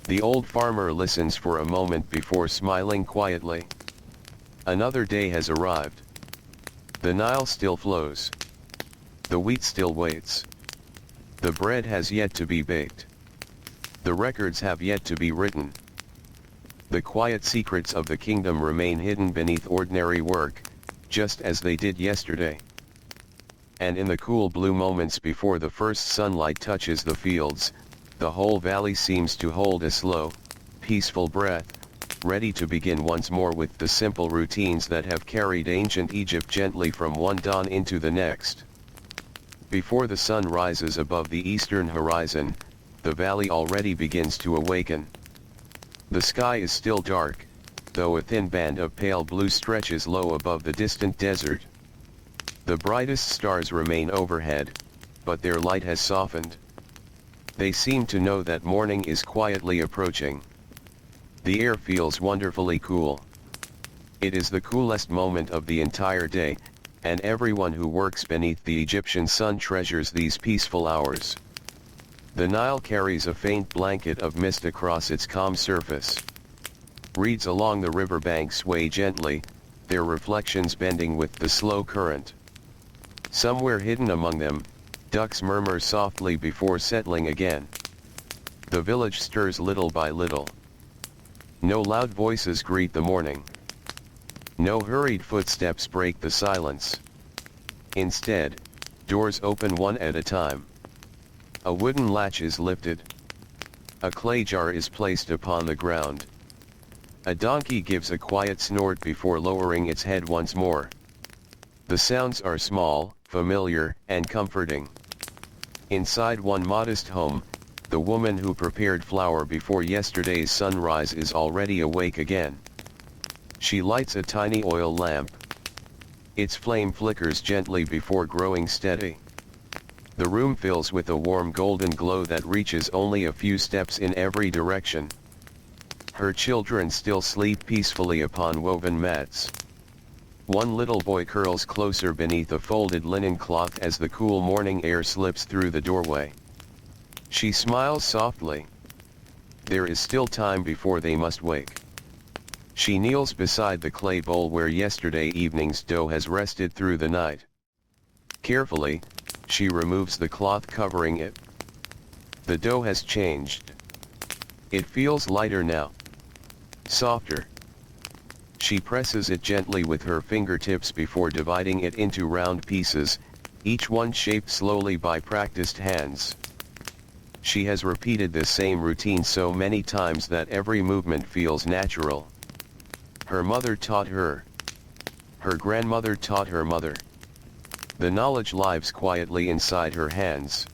The old farmer listens for a moment before smiling quietly. Another day has arrived. The Nile still flows. The wheat still waits. The bread has yet to be baked. The records have yet to be written. The quiet secrets of the kingdom remain hidden beneath ordinary work, just as they did yesterday. And in the cool blue moments before the first sunlight touches the fields, the whole valley seems to hold a slow, peaceful breath, ready to begin once more with the simple routines that have carried ancient Egypt gently from one dawn into the next. Before the sun rises above the eastern horizon, the valley already begins to awaken. The sky is still dark, though a thin band of pale blue stretches low above the distant desert. The brightest stars remain overhead, but their light has softened. They seem to know that morning is quietly approaching. The air feels wonderfully cool. It is the coolest moment of the entire day, and everyone who works beneath the Egyptian sun treasures these peaceful hours. The Nile carries a faint blanket of mist across its calm surface. Reeds along the riverbank sway gently, their reflections bending with the slow current. Somewhere hidden among them, ducks murmur softly before settling again. The village stirs little by little. No loud voices greet the morning. No hurried footsteps break the silence. Instead, doors open one at a time. A wooden latch is lifted. A clay jar is placed upon the ground. A donkey gives a quiet snort before lowering its head once more. The sounds are small, familiar, and comforting. Inside one modest home, the woman who prepared flour before yesterday's sunrise is already awake again. She lights a tiny oil lamp. Its flame flickers gently before growing steady. The room fills with a warm golden glow that reaches only a few steps in every direction. Her children still sleep peacefully upon woven mats. One little boy curls closer beneath a folded linen cloth as the cool morning air slips through the doorway. She smiles softly. There is still time before they must wake. She kneels beside the clay bowl where yesterday evening's dough has rested through the night. Carefully, she removes the cloth covering it. The dough has changed. It feels lighter now. Softer. She presses it gently with her fingertips before dividing it into round pieces, each one shaped slowly by practiced hands. She has repeated this same routine so many times that every movement feels natural. Her mother taught her. Her grandmother taught her mother. The knowledge lives quietly inside her hands.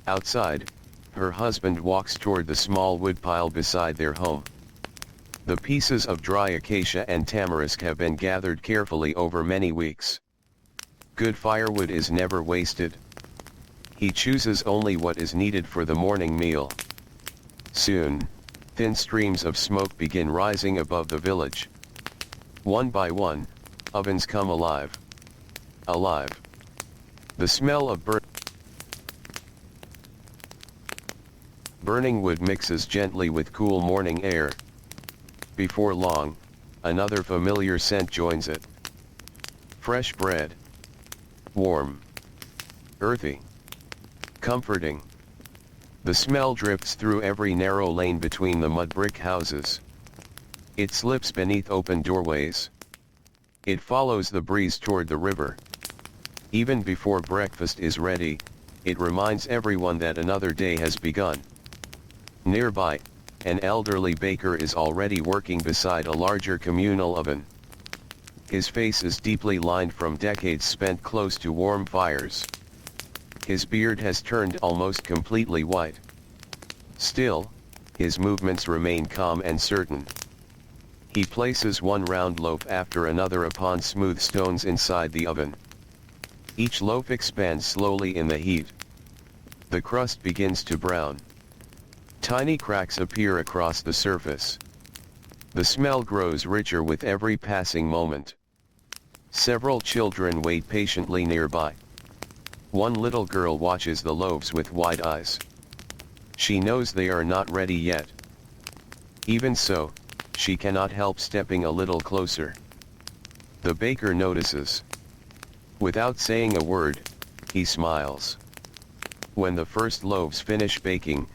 Outside, her husband walks toward the small woodpile beside their home. The pieces of dry acacia and tamarisk have been gathered carefully over many weeks. Good firewood is never wasted. He chooses only what is needed for the morning meal. Soon, thin streams of smoke begin rising above the village. One by one, ovens come alive. Alive. The smell of burning wood mixes gently with cool morning air. Before long, another familiar scent joins it. Fresh bread. Warm. Earthy. Comforting. The smell drifts through every narrow lane between the mud brick houses. It slips beneath open doorways. It follows the breeze toward the river. Even before breakfast is ready, it reminds everyone that another day has begun. Nearby, an elderly baker is already working beside a larger communal oven. His face is deeply lined from decades spent close to warm fires. His beard has turned almost completely white. Still, his movements remain calm and certain. He places one round loaf after another upon smooth stones inside the oven. Each loaf expands slowly in the heat. The crust begins to brown. Tiny cracks appear across the surface. The smell grows richer with every passing moment. Several children wait patiently nearby. One little girl watches the loaves with wide eyes. She knows they are not ready yet. Even so, she cannot help stepping a little closer. The baker notices. Without saying a word, he smiles. When the first loaves finish baking,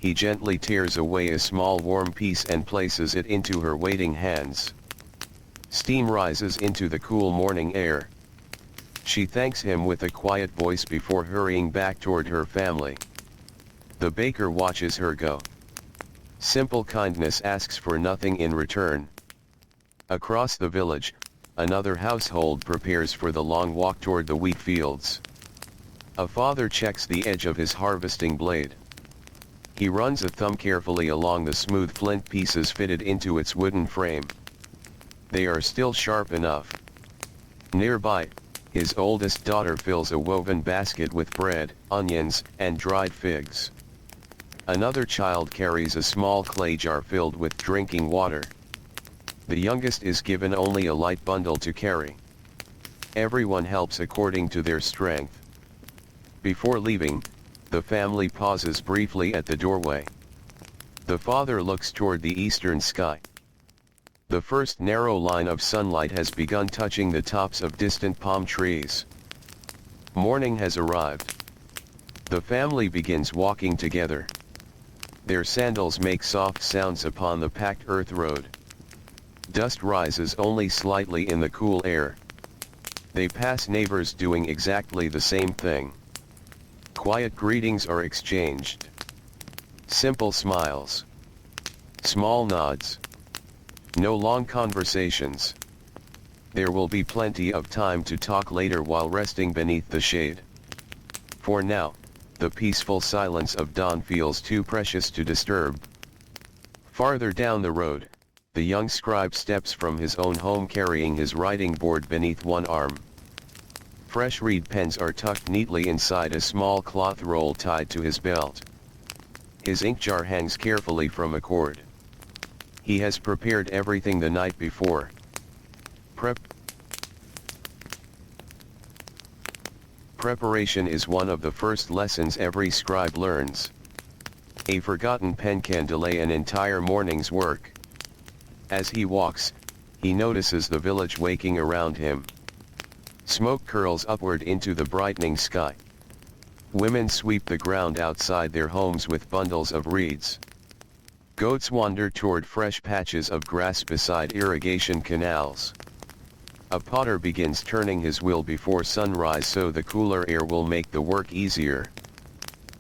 he gently tears away a small warm piece and places it into her waiting hands. Steam rises into the cool morning air. She thanks him with a quiet voice before hurrying back toward her family. The baker watches her go. Simple kindness asks for nothing in return. Across the village, another household prepares for the long walk toward the wheat fields. A father checks the edge of his harvesting blade. He runs a thumb carefully along the smooth flint pieces fitted into its wooden frame. They are still sharp enough. Nearby, his oldest daughter fills a woven basket with bread, onions, and dried figs. Another child carries a small clay jar filled with drinking water. The youngest is given only a light bundle to carry. Everyone helps according to their strength. Before leaving, the family pauses briefly at the doorway. The father looks toward the eastern sky. The first narrow line of sunlight has begun touching the tops of distant palm trees. Morning has arrived. The family begins walking together. Their sandals make soft sounds upon the packed earth road. Dust rises only slightly in the cool air. They pass neighbors doing exactly the same thing. Quiet greetings are exchanged. Simple smiles. Small nods. No long conversations. There will be plenty of time to talk later while resting beneath the shade. For now, the peaceful silence of dawn feels too precious to disturb. Farther down the road, the young scribe steps from his own home carrying his writing board beneath one arm. Fresh reed pens are tucked neatly inside a small cloth roll tied to his belt. His ink jar hangs carefully from a cord. He has prepared everything the night before. Preparation is one of the first lessons every scribe learns. A forgotten pen can delay an entire morning's work. As he walks, he notices the village waking around him. Smoke curls upward into the brightening sky. Women sweep the ground outside their homes with bundles of reeds. Goats wander toward fresh patches of grass beside irrigation canals. A potter begins turning his wheel before sunrise so the cooler air will make the work easier.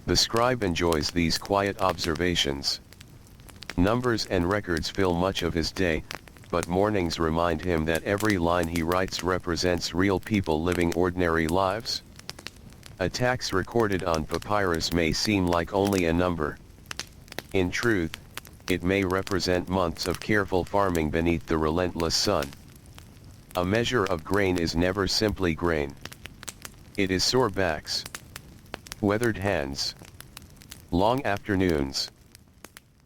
The scribe enjoys these quiet observations. Numbers and records fill much of his day, but mornings remind him that every line he writes represents real people living ordinary lives. A tax recorded on papyrus may seem like only a number. In truth, it may represent months of careful farming beneath the relentless sun. A measure of grain is never simply grain. It is sore backs, weathered hands, long afternoons,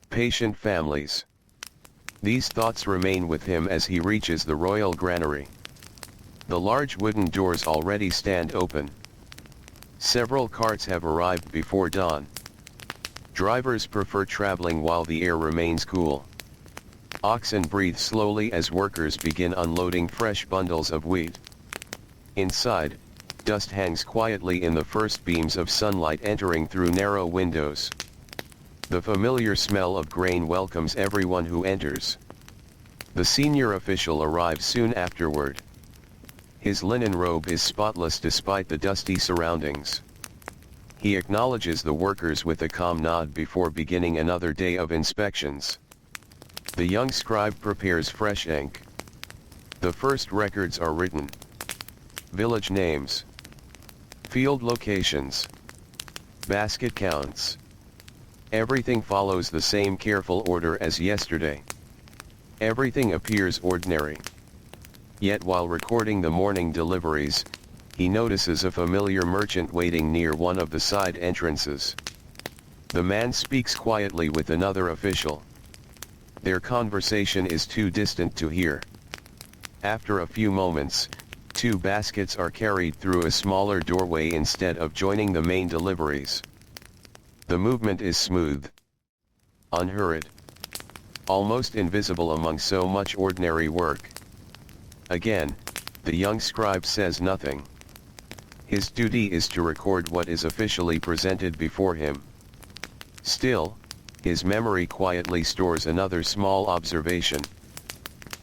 patient families. These thoughts remain with him as he reaches the royal granary. The large wooden doors already stand open. Several carts have arrived before dawn. Drivers prefer traveling while the air remains cool. Oxen breathe slowly as workers begin unloading fresh bundles of wheat. Inside, dust hangs quietly in the first beams of sunlight entering through narrow windows. The familiar smell of grain welcomes everyone who enters. The senior official arrives soon afterward. His linen robe is spotless despite the dusty surroundings. He acknowledges the workers with a calm nod before beginning another day of inspections. The young scribe prepares fresh ink. The first records are written. Village names. Field locations. Basket counts. Everything follows the same careful order as yesterday. Everything appears ordinary. Yet while recording the morning deliveries, he notices a familiar merchant waiting near one of the side entrances. The man speaks quietly with another official. Their conversation is too distant to hear. After a few moments, 2 baskets are carried through a smaller doorway instead of joining the main deliveries. The movement is smooth, unhurried, almost invisible among so much ordinary work. Again, the young scribe says nothing. His duty is to record what is officially presented before him. Still, his memory quietly stores another small observation.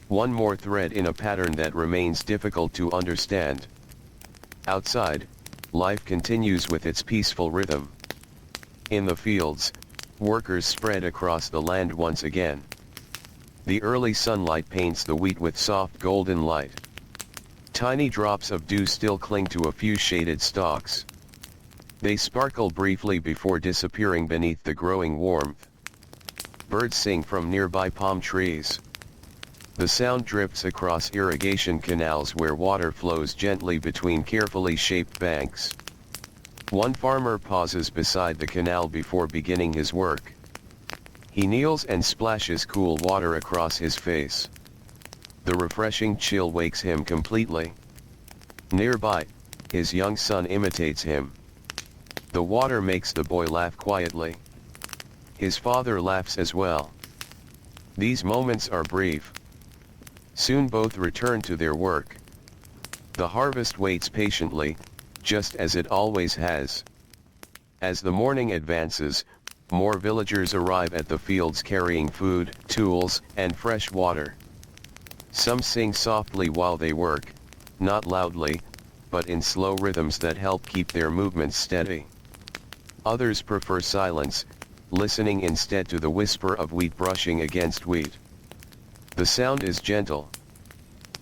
One more thread in a pattern that remains difficult to understand. Outside, life continues with its peaceful rhythm. In the fields, workers spread across the land once again. The early sunlight paints the wheat with soft golden light. Tiny drops of dew still cling to a few shaded stalks. They sparkle briefly before disappearing beneath the growing warmth. Birds sing from nearby palm trees. The sound drifts across irrigation canals where water flows gently between carefully shaped banks. One farmer pauses beside the canal before beginning his work. He kneels and splashes cool water across his face. The refreshing chill wakes him completely. Nearby, his young son imitates him. The water makes the boy laugh quietly. His father laughs as well. These moments are brief. Soon both return to their work. The harvest waits patiently, just as it always has. As the morning advances, more villagers arrive at the fields carrying food, tools, and fresh water. Some sing softly while they work, not loudly, but in slow rhythms that help keep their movements steady. Others prefer silence, listening instead to the whisper of wheat brushing against wheat. The sound is gentle,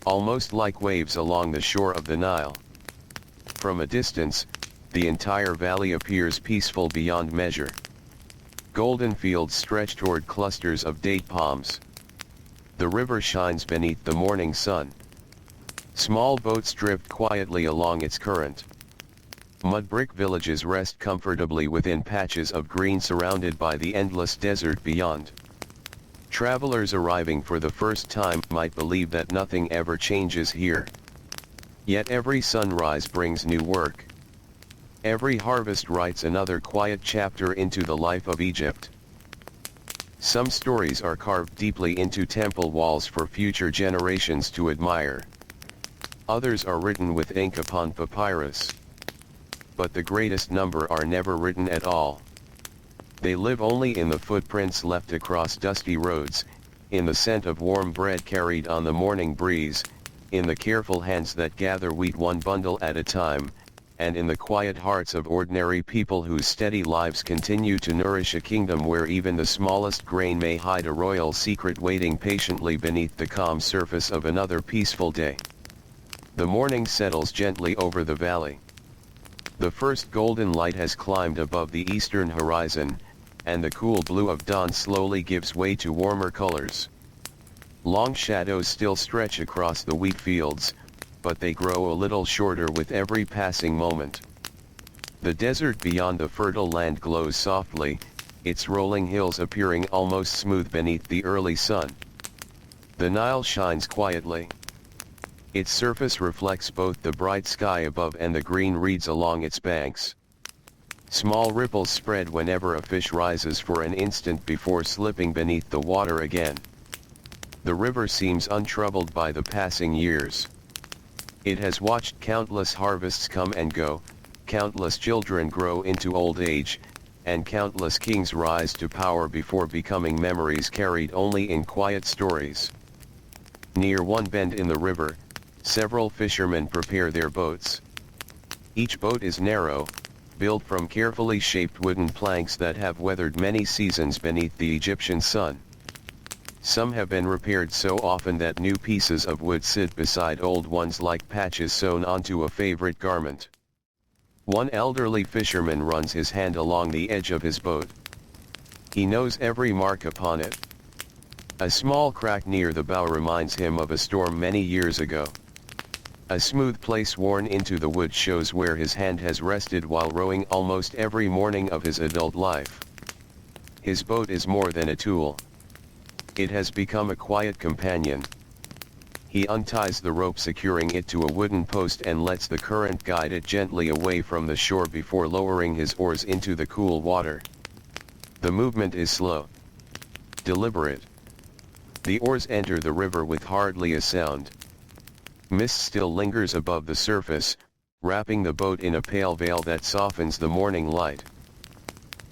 almost like waves along the shore of the Nile. From a distance, the entire valley appears peaceful beyond measure. Golden fields stretch toward clusters of date palms. The river shines beneath the morning sun. Small boats drift quietly along its current. Mud brick villages rest comfortably within patches of green surrounded by the endless desert beyond. Travelers arriving for the first time might believe that nothing ever changes here. Yet every sunrise brings new work. Every harvest writes another quiet chapter into the life of Egypt. Some stories are carved deeply into temple walls for future generations to admire. Others are written with ink upon papyrus. But the greatest number are never written at all. They live only in the footprints left across dusty roads, in the scent of warm bread carried on the morning breeze, in the careful hands that gather wheat one bundle at a time, and in the quiet hearts of ordinary people whose steady lives continue to nourish a kingdom where even the smallest grain may hide a royal secret waiting patiently beneath the calm surface of another peaceful day. The morning settles gently over the valley. The first golden light has climbed above the eastern horizon, and the cool blue of dawn slowly gives way to warmer colors. Long shadows still stretch across the wheat fields, but they grow a little shorter with every passing moment. The desert beyond the fertile land glows softly, its rolling hills appearing almost smooth beneath the early sun. The Nile shines quietly. Its surface reflects both the bright sky above and the green reeds along its banks. Small ripples spread whenever a fish rises for an instant before slipping beneath the water again. The river seems untroubled by the passing years. It has watched countless harvests come and go, countless children grow into old age, and countless kings rise to power before becoming memories carried only in quiet stories. Near one bend in the river, several fishermen prepare their boats. Each boat is narrow, built from carefully shaped wooden planks that have weathered many seasons beneath the Egyptian sun. Some have been repaired so often that new pieces of wood sit beside old ones like patches sewn onto a favorite garment. One elderly fisherman runs his hand along the edge of his boat. He knows every mark upon it. A small crack near the bow reminds him of a storm many years ago. A smooth place worn into the wood shows where his hand has rested while rowing almost every morning of his adult life. His boat is more than a tool. It has become a quiet companion. He unties the rope securing it to a wooden post and lets the current guide it gently away from the shore before lowering his oars into the cool water. The movement is slow, deliberate. The oars enter the river with hardly a sound. Mist still lingers above the surface, wrapping the boat in a pale veil that softens the morning light.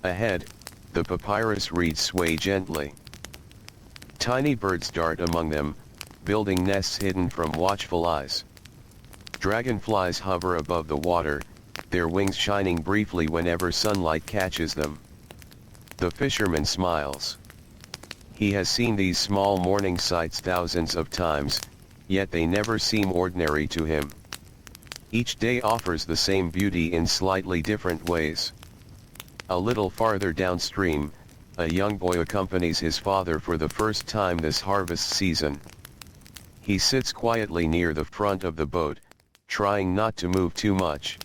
Ahead, the papyrus reeds sway gently. Tiny birds dart among them, building nests hidden from watchful eyes. Dragonflies hover above the water, their wings shining briefly whenever sunlight catches them. The fisherman smiles. He has seen these small morning sights thousands of times, yet they never seem ordinary to him. Each day offers the same beauty in slightly different ways. A little farther downstream, a young boy accompanies his father for the first time this harvest season. He sits quietly near the front of the boat, trying not to move too much.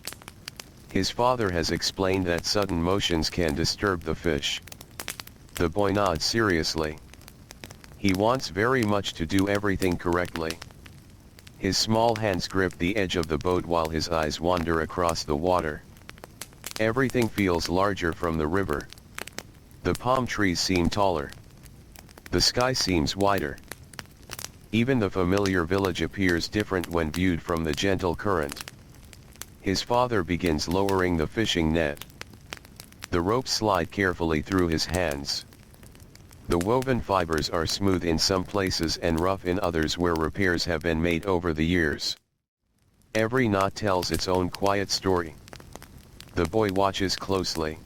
His father has explained that sudden motions can disturb the fish. The boy nods seriously. He wants very much to do everything correctly. His small hands grip the edge of the boat while his eyes wander across the water. Everything feels larger from the river. The palm trees seem taller. The sky seems wider. Even the familiar village appears different when viewed from the gentle current. His father begins lowering the fishing net. The ropes slide carefully through his hands. The woven fibers are smooth in some places and rough in others where repairs have been made over the years. Every knot tells its own quiet story. The boy watches closely.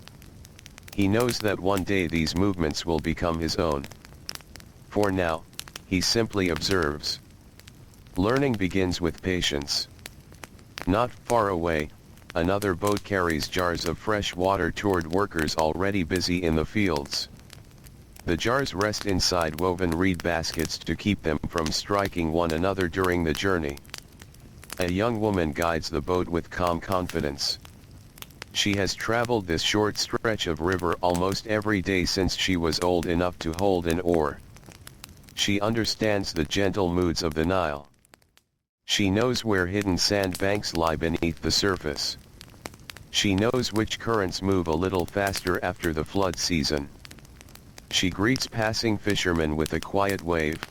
He knows that one day these movements will become his own. For now, he simply observes. Learning begins with patience. Not far away, another boat carries jars of fresh water toward workers already busy in the fields. The jars rest inside woven reed baskets to keep them from striking one another during the journey. A young woman guides the boat with calm confidence. She has traveled this short stretch of river almost every day since she was old enough to hold an oar. She understands the gentle moods of the Nile. She knows where hidden sandbanks lie beneath the surface. She knows which currents move a little faster after the flood season. She greets passing fishermen with a quiet wave.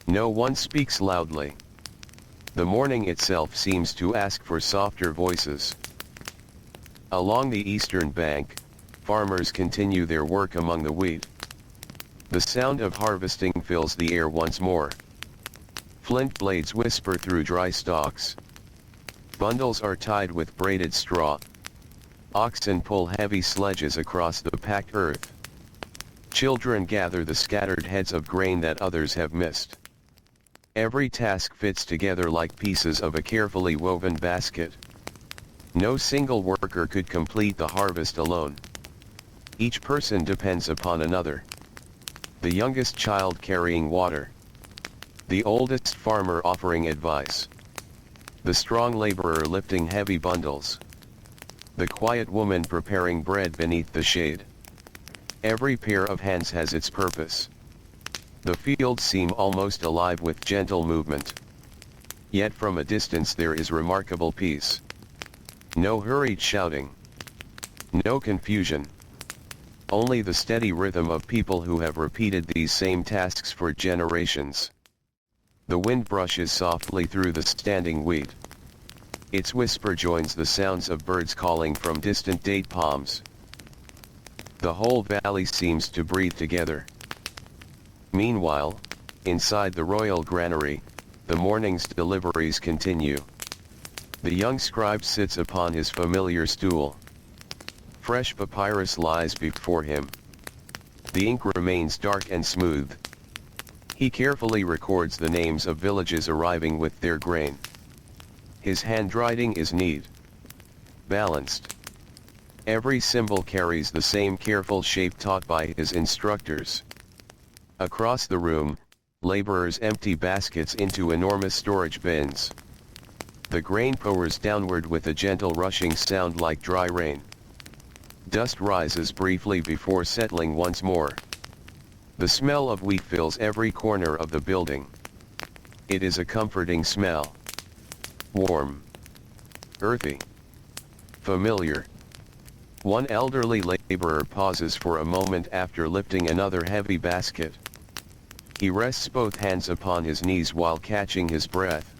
No one speaks loudly. The morning itself seems to ask for softer voices. Along the eastern bank, farmers continue their work among the wheat. The sound of harvesting fills the air once more. Flint blades whisper through dry stalks. Bundles are tied with braided straw. Oxen pull heavy sledges across the packed earth. Children gather the scattered heads of grain that others have missed. Every task fits together like pieces of a carefully woven basket. No single worker could complete the harvest alone. Each person depends upon another. The youngest child carrying water. The oldest farmer offering advice. The strong laborer lifting heavy bundles. The quiet woman preparing bread beneath the shade. Every pair of hands has its purpose. The fields seem almost alive with gentle movement. Yet from a distance there is remarkable peace. No hurried shouting. No confusion. Only the steady rhythm of people who have repeated these same tasks for generations. The wind brushes softly through the standing wheat. Its whisper joins the sounds of birds calling from distant date palms. The whole valley seems to breathe together. Meanwhile, inside the royal granary, the morning's deliveries continue. The young scribe sits upon his familiar stool. Fresh papyrus lies before him. The ink remains dark and smooth. He carefully records the names of villages arriving with their grain. His handwriting is neat, balanced. Every symbol carries the same careful shape taught by his instructors. Across the room, laborers empty baskets into enormous storage bins. The grain pours downward with a gentle rushing sound like dry rain. Dust rises briefly before settling once more. The smell of wheat fills every corner of the building. It is a comforting smell. Warm. Earthy. Familiar. One elderly laborer pauses for a moment after lifting another heavy basket. He rests both hands upon his knees while catching his breath.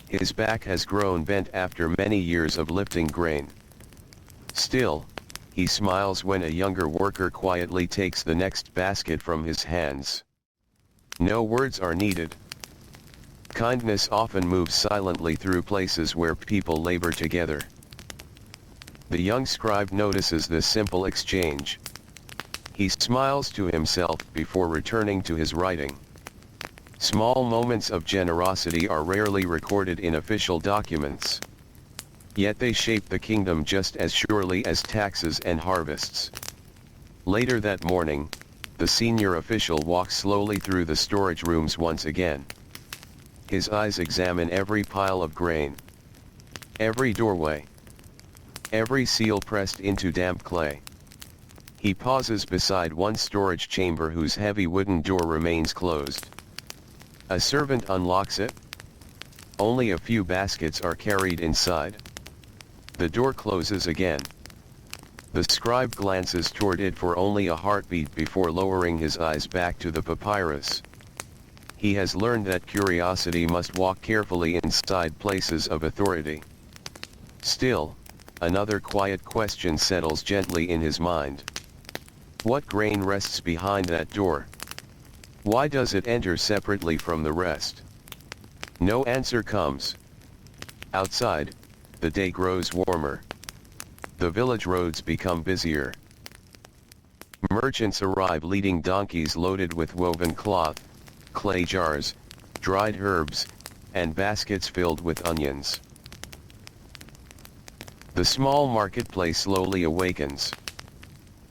His back has grown bent after many years of lifting grain. Still, he smiles when a younger worker quietly takes the next basket from his hands. No words are needed. Kindness often moves silently through places where people labor together. The young scribe notices this simple exchange. He smiles to himself before returning to his writing. Small moments of generosity are rarely recorded in official documents. Yet they shape the kingdom just as surely as taxes and harvests. Later that morning, the senior official walks slowly through the storage rooms once again. His eyes examine every pile of grain. Every doorway. every seal pressed into damp clay. He pauses beside one storage chamber whose heavy wooden door remains closed. A servant unlocks it. Only a few baskets are carried inside. The door closes again. The scribe glances toward it for only a heartbeat before lowering his eyes back to the papyrus. He has learned that curiosity must walk carefully inside places of authority. Still, another quiet question settles gently in his mind. What grain rests behind that door? Why does it enter separately from the rest? No answer comes. Outside, the day grows warmer. The village roads become busier. Merchants arrive leading donkeys loaded with woven cloth, clay jars, dried herbs, and baskets filled with onions. The small marketplace slowly awakens.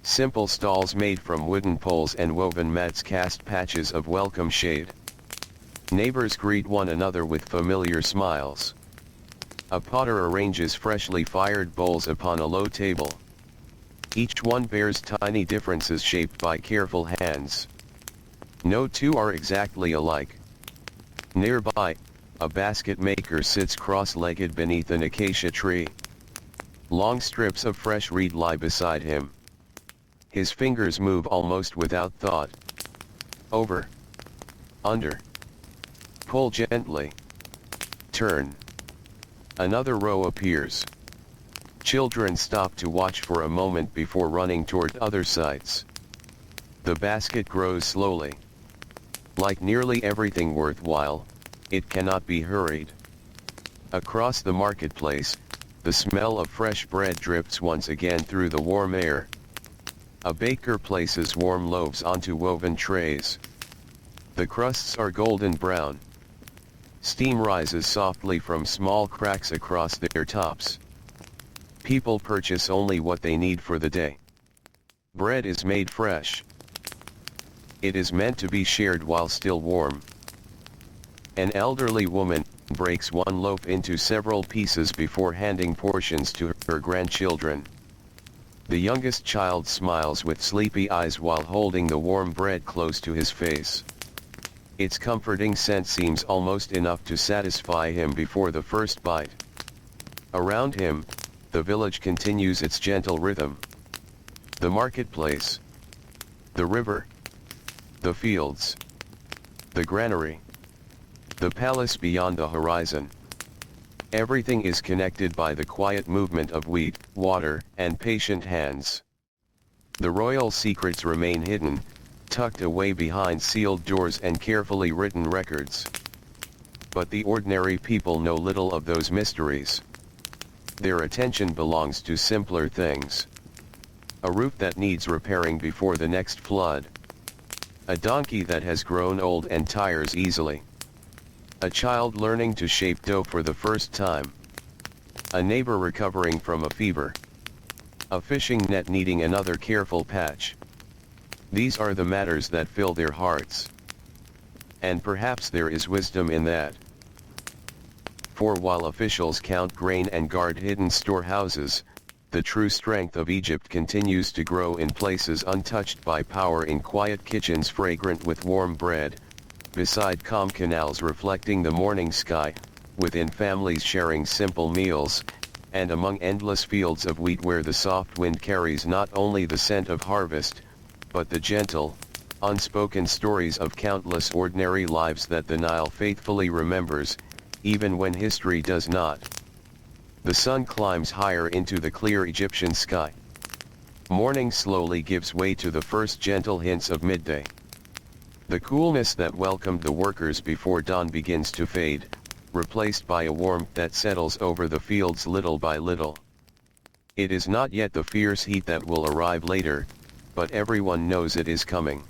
Simple stalls made from wooden poles and woven mats cast patches of welcome shade. Neighbors greet one another with familiar smiles. A potter arranges freshly fired bowls upon a low table. Each one bears tiny differences shaped by careful hands. No two are exactly alike. Nearby, a basket maker sits cross-legged beneath an acacia tree. Long strips of fresh reed lie beside him. His fingers move almost without thought. Over. Under. Pull gently. Turn. Another row appears. Children stop to watch for a moment before running toward other sites. The basket grows slowly. Like nearly everything worthwhile, it cannot be hurried. Across the marketplace, the smell of fresh bread drifts once again through the warm air. A baker places warm loaves onto woven trays. The crusts are golden brown. Steam rises softly from small cracks across their tops. People purchase only what they need for the day. Bread is made fresh. It is meant to be shared while still warm. An elderly woman breaks one loaf into several pieces before handing portions to her grandchildren. The youngest child smiles with sleepy eyes while holding the warm bread close to his face. Its comforting scent seems almost enough to satisfy him before the first bite. Around him, the village continues its gentle rhythm. The marketplace. The river. The fields. The granary. The palace beyond the horizon. Everything is connected by the quiet movement of wheat, water, and patient hands. The royal secrets remain hidden, tucked away behind sealed doors and carefully written records. But the ordinary people know little of those mysteries. Their attention belongs to simpler things. A roof that needs repairing before the next flood. A donkey that has grown old and tires easily. A child learning to shape dough for the first time. A neighbor recovering from a fever. A fishing net needing another careful patch. These are the matters that fill their hearts. And perhaps there is wisdom in that. For while officials count grain and guard hidden storehouses, the true strength of Egypt continues to grow in places untouched by power, in quiet kitchens fragrant with warm bread, beside calm canals reflecting the morning sky, within families sharing simple meals, and among endless fields of wheat where the soft wind carries not only the scent of harvest, but the gentle, unspoken stories of countless ordinary lives that the Nile faithfully remembers, even when history does not. The sun climbs higher into the clear Egyptian sky. Morning slowly gives way to the first gentle hints of midday. The coolness that welcomed the workers before dawn begins to fade, replaced by a warmth that settles over the fields little by little. It is not yet the fierce heat that will arrive later, but everyone knows it is coming.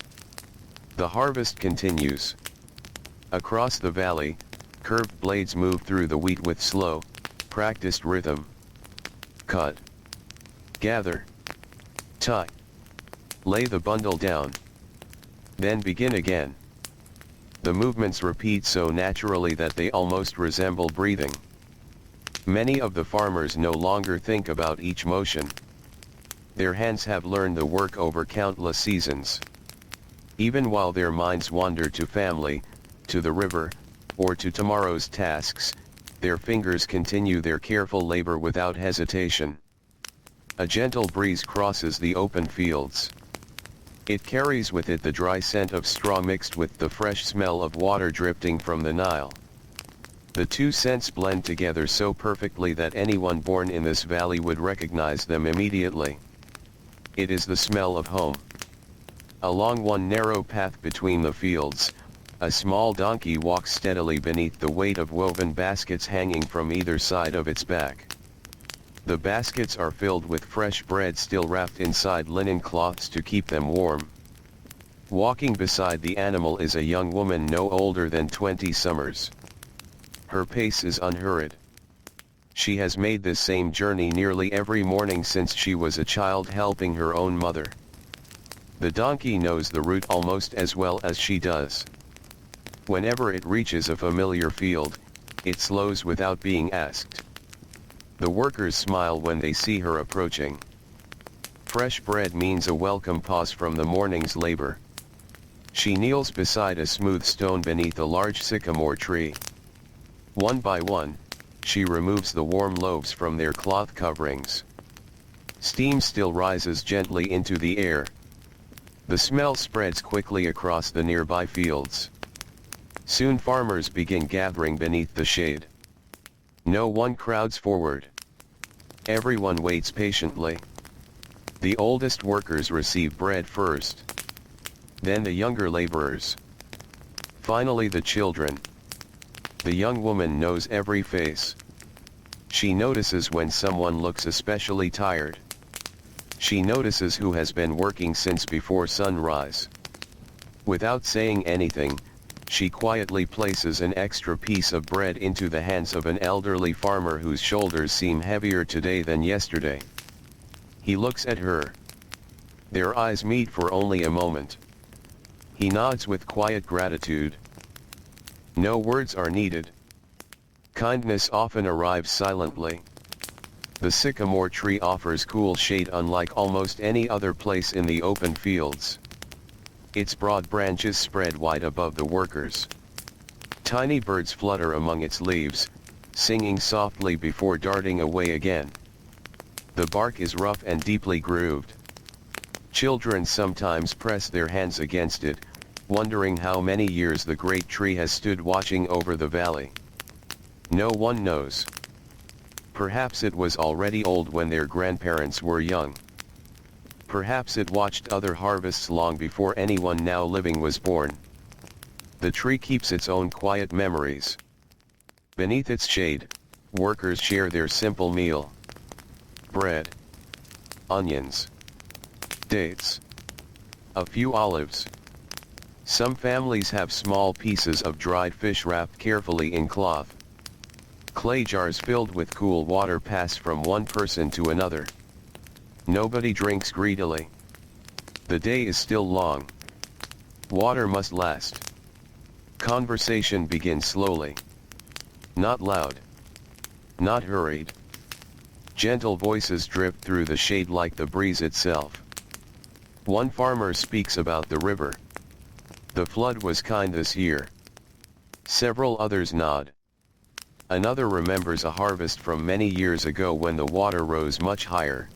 The harvest continues. Across the valley, curved blades move through the wheat with slow, practiced rhythm. Cut. Gather. Tie. Lay the bundle down. Then begin again. The movements repeat so naturally that they almost resemble breathing. Many of the farmers no longer think about each motion. Their hands have learned the work over countless seasons. Even while their minds wander to family, to the river, or to tomorrow's tasks, their fingers continue their careful labor without hesitation. A gentle breeze crosses the open fields. It carries with it the dry scent of straw mixed with the fresh smell of water drifting from the Nile. The two scents blend together so perfectly that anyone born in this valley would recognize them immediately. It is the smell of home. Along one narrow path between the fields, a small donkey walks steadily beneath the weight of woven baskets hanging from either side of its back. The baskets are filled with fresh bread still wrapped inside linen cloths to keep them warm. Walking beside the animal is a young woman no older than 20 summers. Her pace is unhurried. She has made this same journey nearly every morning since she was a child, helping her own mother. The donkey knows the route almost as well as she does. Whenever it reaches a familiar field, it slows without being asked. The workers smile when they see her approaching. Fresh bread means a welcome pause from the morning's labor. She kneels beside a smooth stone beneath a large sycamore tree. One by one, she removes the warm loaves from their cloth coverings. Steam still rises gently into the air. The smell spreads quickly across the nearby fields. Soon farmers begin gathering beneath the shade. No one crowds forward. Everyone waits patiently. The oldest workers receive bread first. Then the younger laborers. Finally the children. The young woman knows every face. She notices when someone looks especially tired. She notices who has been working since before sunrise. Without saying anything, she quietly places an extra piece of bread into the hands of an elderly farmer whose shoulders seem heavier today than yesterday. He looks at her. Their eyes meet for only a moment. He nods with quiet gratitude. No words are needed. Kindness often arrives silently. The sycamore tree offers cool shade unlike almost any other place in the open fields. Its broad branches spread wide above the workers. Tiny birds flutter among its leaves, singing softly before darting away again. The bark is rough and deeply grooved. Children sometimes press their hands against it, wondering how many years the great tree has stood watching over the valley. No one knows. Perhaps it was already old when their grandparents were young. Perhaps it watched other harvests long before anyone now living was born. The tree keeps its own quiet memories. Beneath its shade, workers share their simple meal. Bread, onions, dates, a few olives. Some families have small pieces of dried fish wrapped carefully in cloth. Clay jars filled with cool water pass from one person to another. Nobody drinks greedily. The day is still long. Water must last. Conversation begins slowly. Not loud. Not hurried. Gentle voices drift through the shade like the breeze itself. One farmer speaks about the river. The flood was kind this year. Several others nod. Another remembers a harvest from many years ago when the water rose much higher.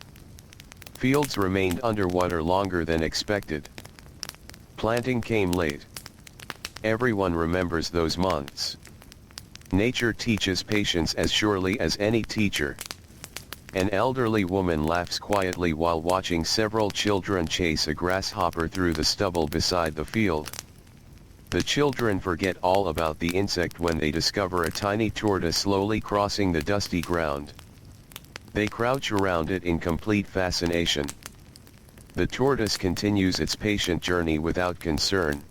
Fields remained underwater longer than expected. Planting came late. Everyone remembers those months. Nature teaches patience as surely as any teacher. An elderly woman laughs quietly while watching several children chase a grasshopper through the stubble beside the field. The children forget all about the insect when they discover a tiny tortoise slowly crossing the dusty ground. They crouch around it in complete fascination. The tortoise continues its patient journey without concern.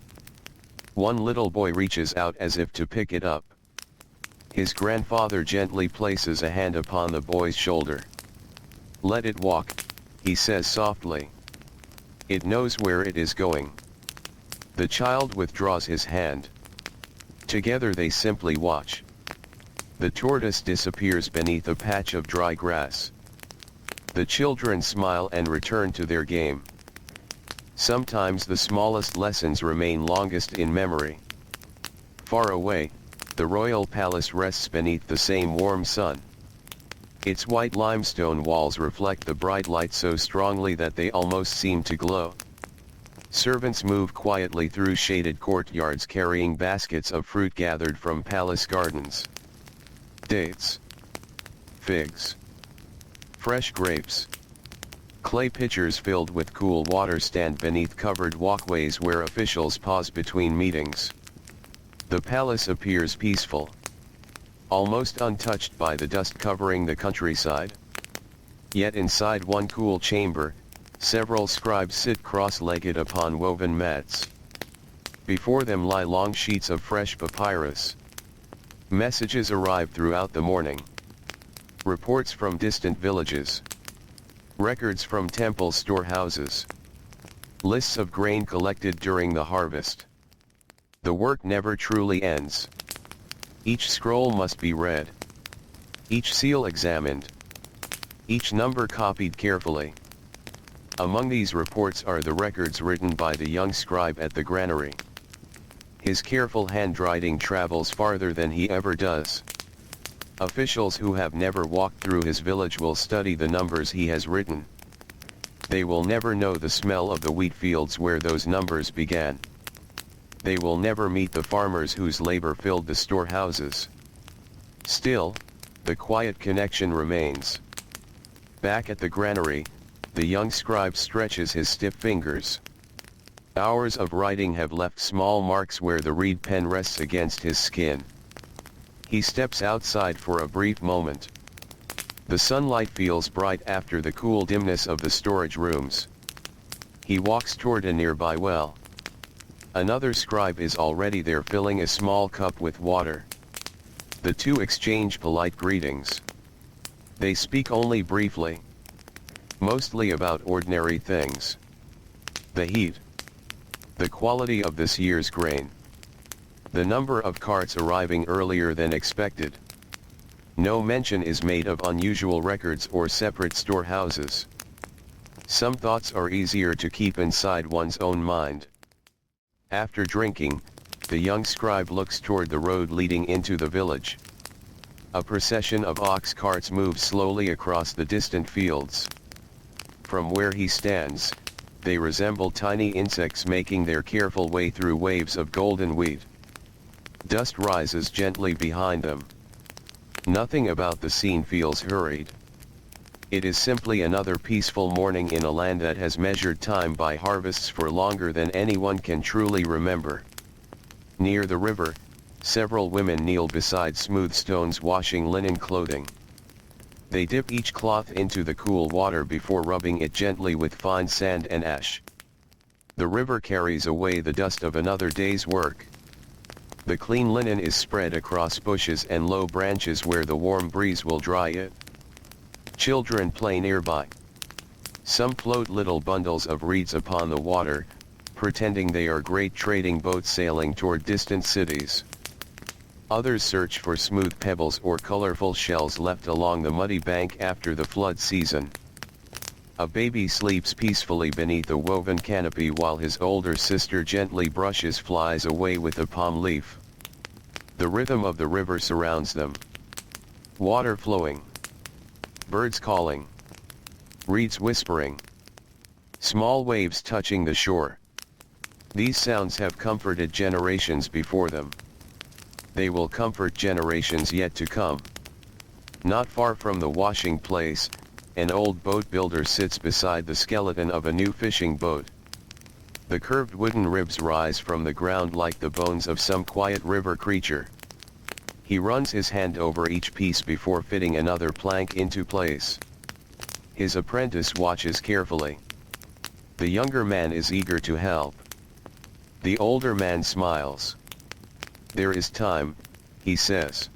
One little boy reaches out as if to pick it up. His grandfather gently places a hand upon the boy's shoulder. "Let it walk," he says softly. "It knows where it is going." The child withdraws his hand. Together they simply watch. The tortoise disappears beneath a patch of dry grass. The children smile and return to their game. Sometimes the smallest lessons remain longest in memory. Far away, the royal palace rests beneath the same warm sun. Its white limestone walls reflect the bright light so strongly that they almost seem to glow. Servants move quietly through shaded courtyards carrying baskets of fruit gathered from palace gardens. Dates, figs, fresh grapes. Clay pitchers filled with cool water stand beneath covered walkways where officials pause between meetings. The palace appears peaceful, almost untouched by the dust covering the countryside. Yet inside one cool chamber, several scribes sit cross-legged upon woven mats. Before them lie long sheets of fresh papyrus. Messages arrive throughout the morning. Reports from distant villages. Records from temple storehouses. Lists of grain collected during the harvest. The work never truly ends. Each scroll must be read. Each seal examined. Each number copied carefully. Among these reports are the records written by the young scribe at the granary. His careful handwriting travels farther than he ever does. Officials who have never walked through his village will study the numbers he has written. They will never know the smell of the wheat fields where those numbers began. They will never meet the farmers whose labor filled the storehouses. Still, the quiet connection remains. Back at the granary, the young scribe stretches his stiff fingers. Hours of writing have left small marks where the reed pen rests against his skin. He steps outside for a brief moment. The sunlight feels bright after the cool dimness of the storage rooms. He walks toward a nearby well. Another scribe is already there filling a small cup with water. The two exchange polite greetings. They speak only briefly. Mostly about ordinary things. The heat. The quality of this year's grain. The number of carts arriving earlier than expected. No mention is made of unusual records or separate storehouses. Some thoughts are easier to keep inside one's own mind. After drinking, the young scribe looks toward the road leading into the village. A procession of ox carts moves slowly across the distant fields. From where he stands, they resemble tiny insects making their careful way through waves of golden wheat. Dust rises gently behind them. Nothing about the scene feels hurried. It is simply another peaceful morning in a land that has measured time by harvests for longer than anyone can truly remember. Near the river, several women kneel beside smooth stones washing linen clothing. They dip each cloth into the cool water before rubbing it gently with fine sand and ash. The river carries away the dust of another day's work. The clean linen is spread across bushes and low branches where the warm breeze will dry it. Children play nearby. Some float little bundles of reeds upon the water, pretending they are great trading boats sailing toward distant cities. Others search for smooth pebbles or colorful shells left along the muddy bank after the flood season. A baby sleeps peacefully beneath a woven canopy while his older sister gently brushes flies away with a palm leaf. The rhythm of the river surrounds them. Water flowing. Birds calling. Reeds whispering. Small waves touching the shore. These sounds have comforted generations before them. They will comfort generations yet to come. Not far from the washing place, an old boat builder sits beside the skeleton of a new fishing boat. The curved wooden ribs rise from the ground like the bones of some quiet river creature. He runs his hand over each piece before fitting another plank into place. His apprentice watches carefully. The younger man is eager to help. The older man smiles. "There is time," he says.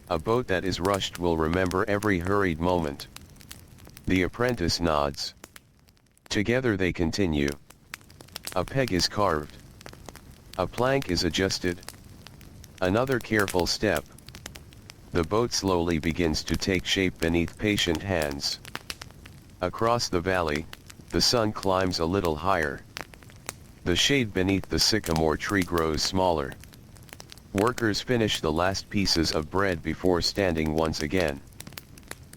"A boat that is rushed will remember every hurried moment." The apprentice nods. Together they continue. A peg is carved. A plank is adjusted. Another careful step. the boat slowly begins to take shape beneath patient hands. Across the valley, the sun climbs a little higher. The shade beneath the sycamore tree grows smaller. Workers finish the last pieces of bread before standing once again.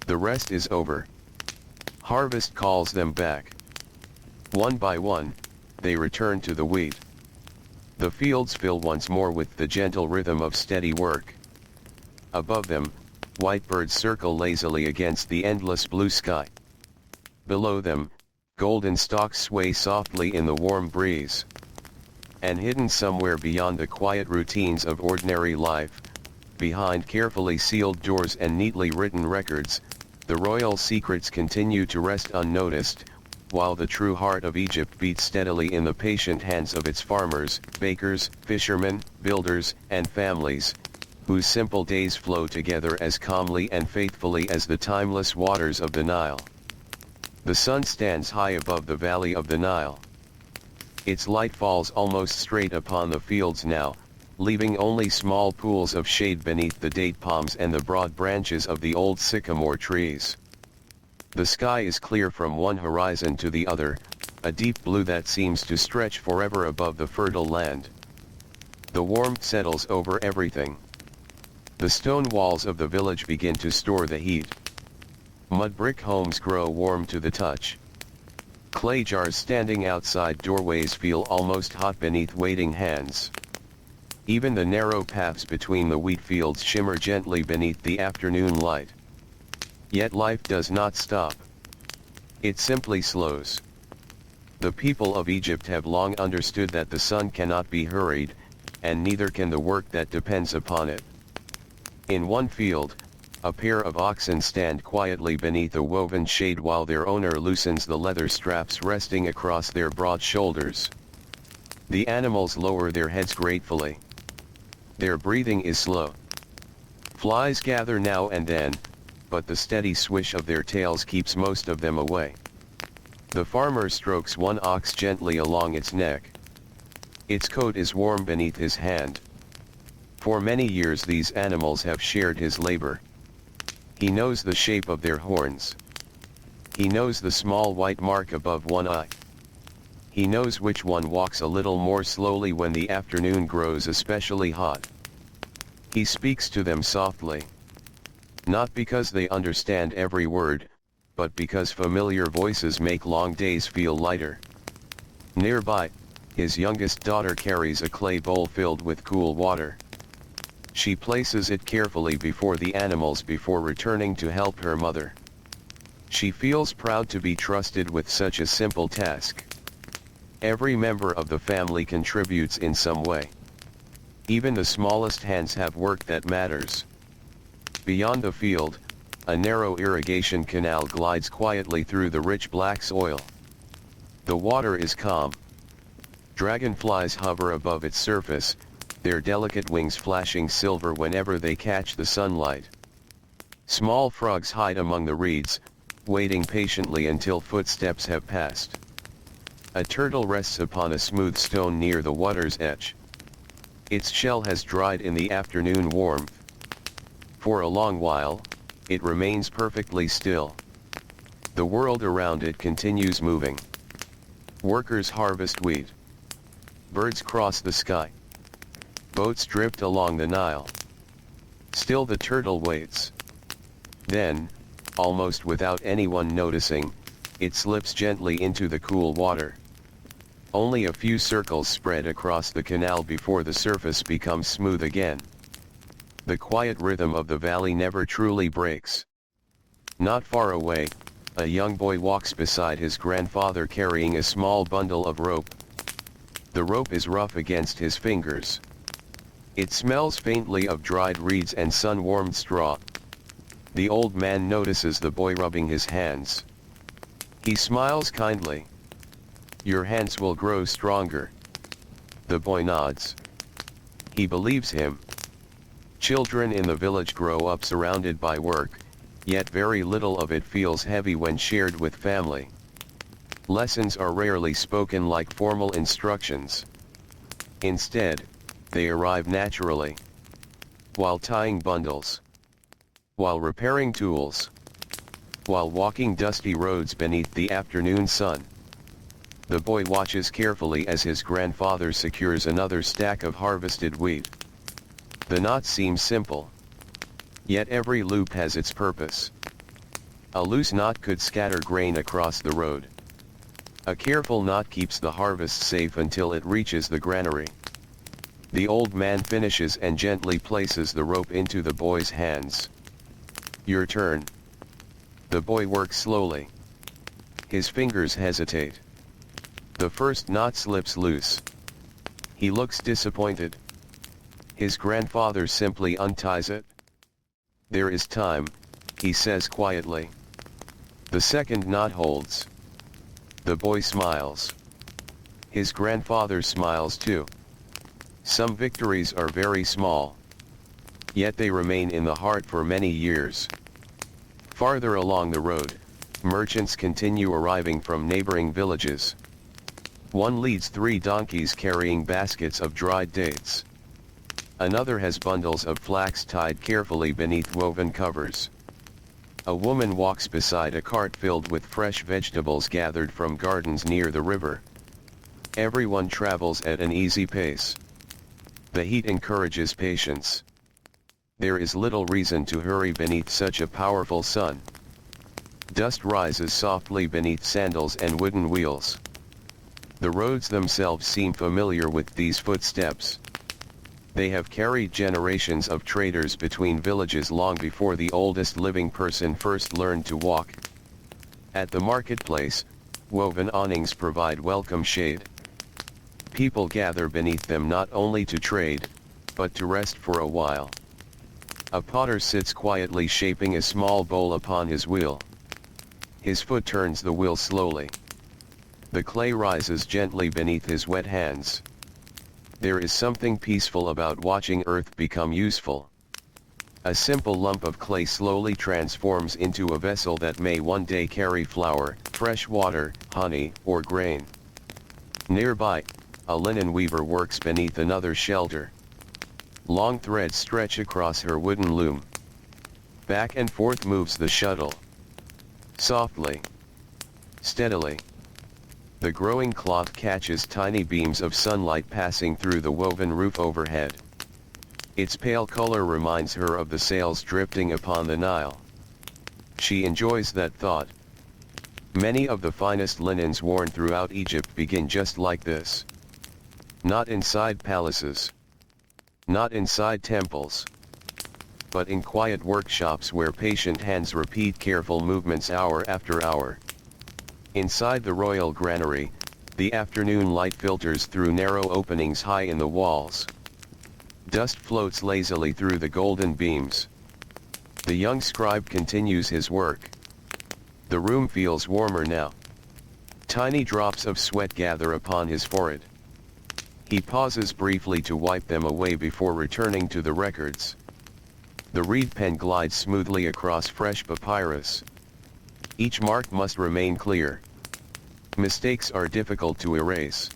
The rest is over. Harvest calls them back. One by one, they return to the wheat. The fields fill once more with the gentle rhythm of steady work. Above them, white birds circle lazily against the endless blue sky. Below them, golden stalks sway softly in the warm breeze. And hidden somewhere beyond the quiet routines of ordinary life, behind carefully sealed doors and neatly written records, the royal secrets continue to rest unnoticed, while the true heart of Egypt beats steadily in the patient hands of its farmers, bakers, fishermen, builders, and families, whose simple days flow together as calmly and faithfully as the timeless waters of the Nile. The sun stands high above the valley of the Nile. Its light falls almost straight upon the fields now, leaving only small pools of shade beneath the date palms and the broad branches of the old sycamore trees. The sky is clear from one horizon to the other, a deep blue that seems to stretch forever above the fertile land. The warmth settles over everything. The stone walls of the village begin to store the heat. Mud brick homes grow warm to the touch. Clay jars standing outside doorways feel almost hot beneath waiting hands. Even the narrow paths between the wheat fields shimmer gently beneath the afternoon light. Yet life does not stop. It simply slows. The people of Egypt have long understood that the sun cannot be hurried, and neither can the work that depends upon it. In one field, a pair of oxen stand quietly beneath a woven shade while their owner loosens the leather straps resting across their broad shoulders. The animals lower their heads gratefully. Their breathing is slow. Flies gather now and then, but the steady swish of their tails keeps most of them away. The farmer strokes one ox gently along its neck. Its coat is warm beneath his hand. For many years these animals have shared his labor. He knows the shape of their horns. He knows the small white mark above one eye. He knows which one walks a little more slowly when the afternoon grows especially hot. He speaks to them softly. Not because they understand every word, but because familiar voices make long days feel lighter. Nearby, his youngest daughter carries a clay bowl filled with cool water. She places it carefully before the animals before returning to help her mother. She feels proud to be trusted with such a simple task. Every member of the family contributes in some way. Even the smallest hands have work that matters. Beyond the field, a narrow irrigation canal glides quietly through the rich black soil. The water is calm. Dragonflies hover above its surface, their delicate wings flashing silver whenever they catch the sunlight. Small frogs hide among the reeds, waiting patiently until footsteps have passed. A turtle rests upon a smooth stone near the water's edge. Its shell has dried in the afternoon warmth. For a long while, it remains perfectly still. The world around it continues moving. Workers harvest wheat. Birds cross the sky. Boats drift along the Nile. Still the turtle waits. Then, almost without anyone noticing, it slips gently into the cool water. Only a few circles spread across the canal before the surface becomes smooth again. The quiet rhythm of the valley never truly breaks. Not far away, a young boy walks beside his grandfather carrying a small bundle of rope. The rope is rough against his fingers. It smells faintly of dried reeds and sun-warmed straw. The old man notices the boy rubbing his hands. He smiles kindly. "Your hands will grow stronger." The boy nods. He believes him. Children in the village grow up surrounded by work, yet very little of it feels heavy when shared with family. Lessons are rarely spoken like formal instructions. Instead, they arrive naturally. While tying bundles, while repairing tools, while walking dusty roads beneath the afternoon sun. The boy watches carefully as his grandfather secures another stack of harvested wheat. The knot seems simple, yet every loop has its purpose. A loose knot could scatter grain across the road. A careful knot keeps the harvest safe until it reaches the granary. The old man finishes and gently places the rope into the boy's hands. "Your turn." The boy works slowly. His fingers hesitate. The first knot slips loose. He looks disappointed. His grandfather simply unties it. "There is time," he says quietly. The second knot holds. The boy smiles. His grandfather smiles too. Some victories are very small, yet they remain in the heart for many years. Farther along the road, merchants continue arriving from neighboring villages. One leads 3 donkeys carrying baskets of dried dates. Another has bundles of flax tied carefully beneath woven covers. A woman walks beside a cart filled with fresh vegetables gathered from gardens near the river. Everyone travels at an easy pace. The heat encourages patience. There is little reason to hurry beneath such a powerful sun. Dust rises softly beneath sandals and wooden wheels. The roads themselves seem familiar with these footsteps. They have carried generations of traders between villages long before the oldest living person first learned to walk. At the marketplace, woven awnings provide welcome shade. People gather beneath them not only to trade, but to rest for a while. A potter sits quietly shaping a small bowl upon his wheel. His foot turns the wheel slowly. The clay rises gently beneath his wet hands. There is something peaceful about watching earth become useful. A simple lump of clay slowly transforms into a vessel that may one day carry flour, fresh water, honey, or grain. Nearby, a linen weaver works beneath another shelter. Long threads stretch across her wooden loom. Back and forth moves the shuttle. Softly, steadily. The growing cloth catches tiny beams of sunlight passing through the woven roof overhead. Its pale color reminds her of the sails drifting upon the Nile. She enjoys that thought. Many of the finest linens worn throughout Egypt begin just like this. Not inside palaces. Not inside temples. But in quiet workshops where patient hands repeat careful movements hour after hour. Inside the royal granary, the afternoon light filters through narrow openings high in the walls. Dust floats lazily through the golden beams. The young scribe continues his work. The room feels warmer now. Tiny drops of sweat gather upon his forehead. He pauses briefly to wipe them away before returning to the records. The reed pen glides smoothly across fresh papyrus. Each mark must remain clear. Mistakes are difficult to erase.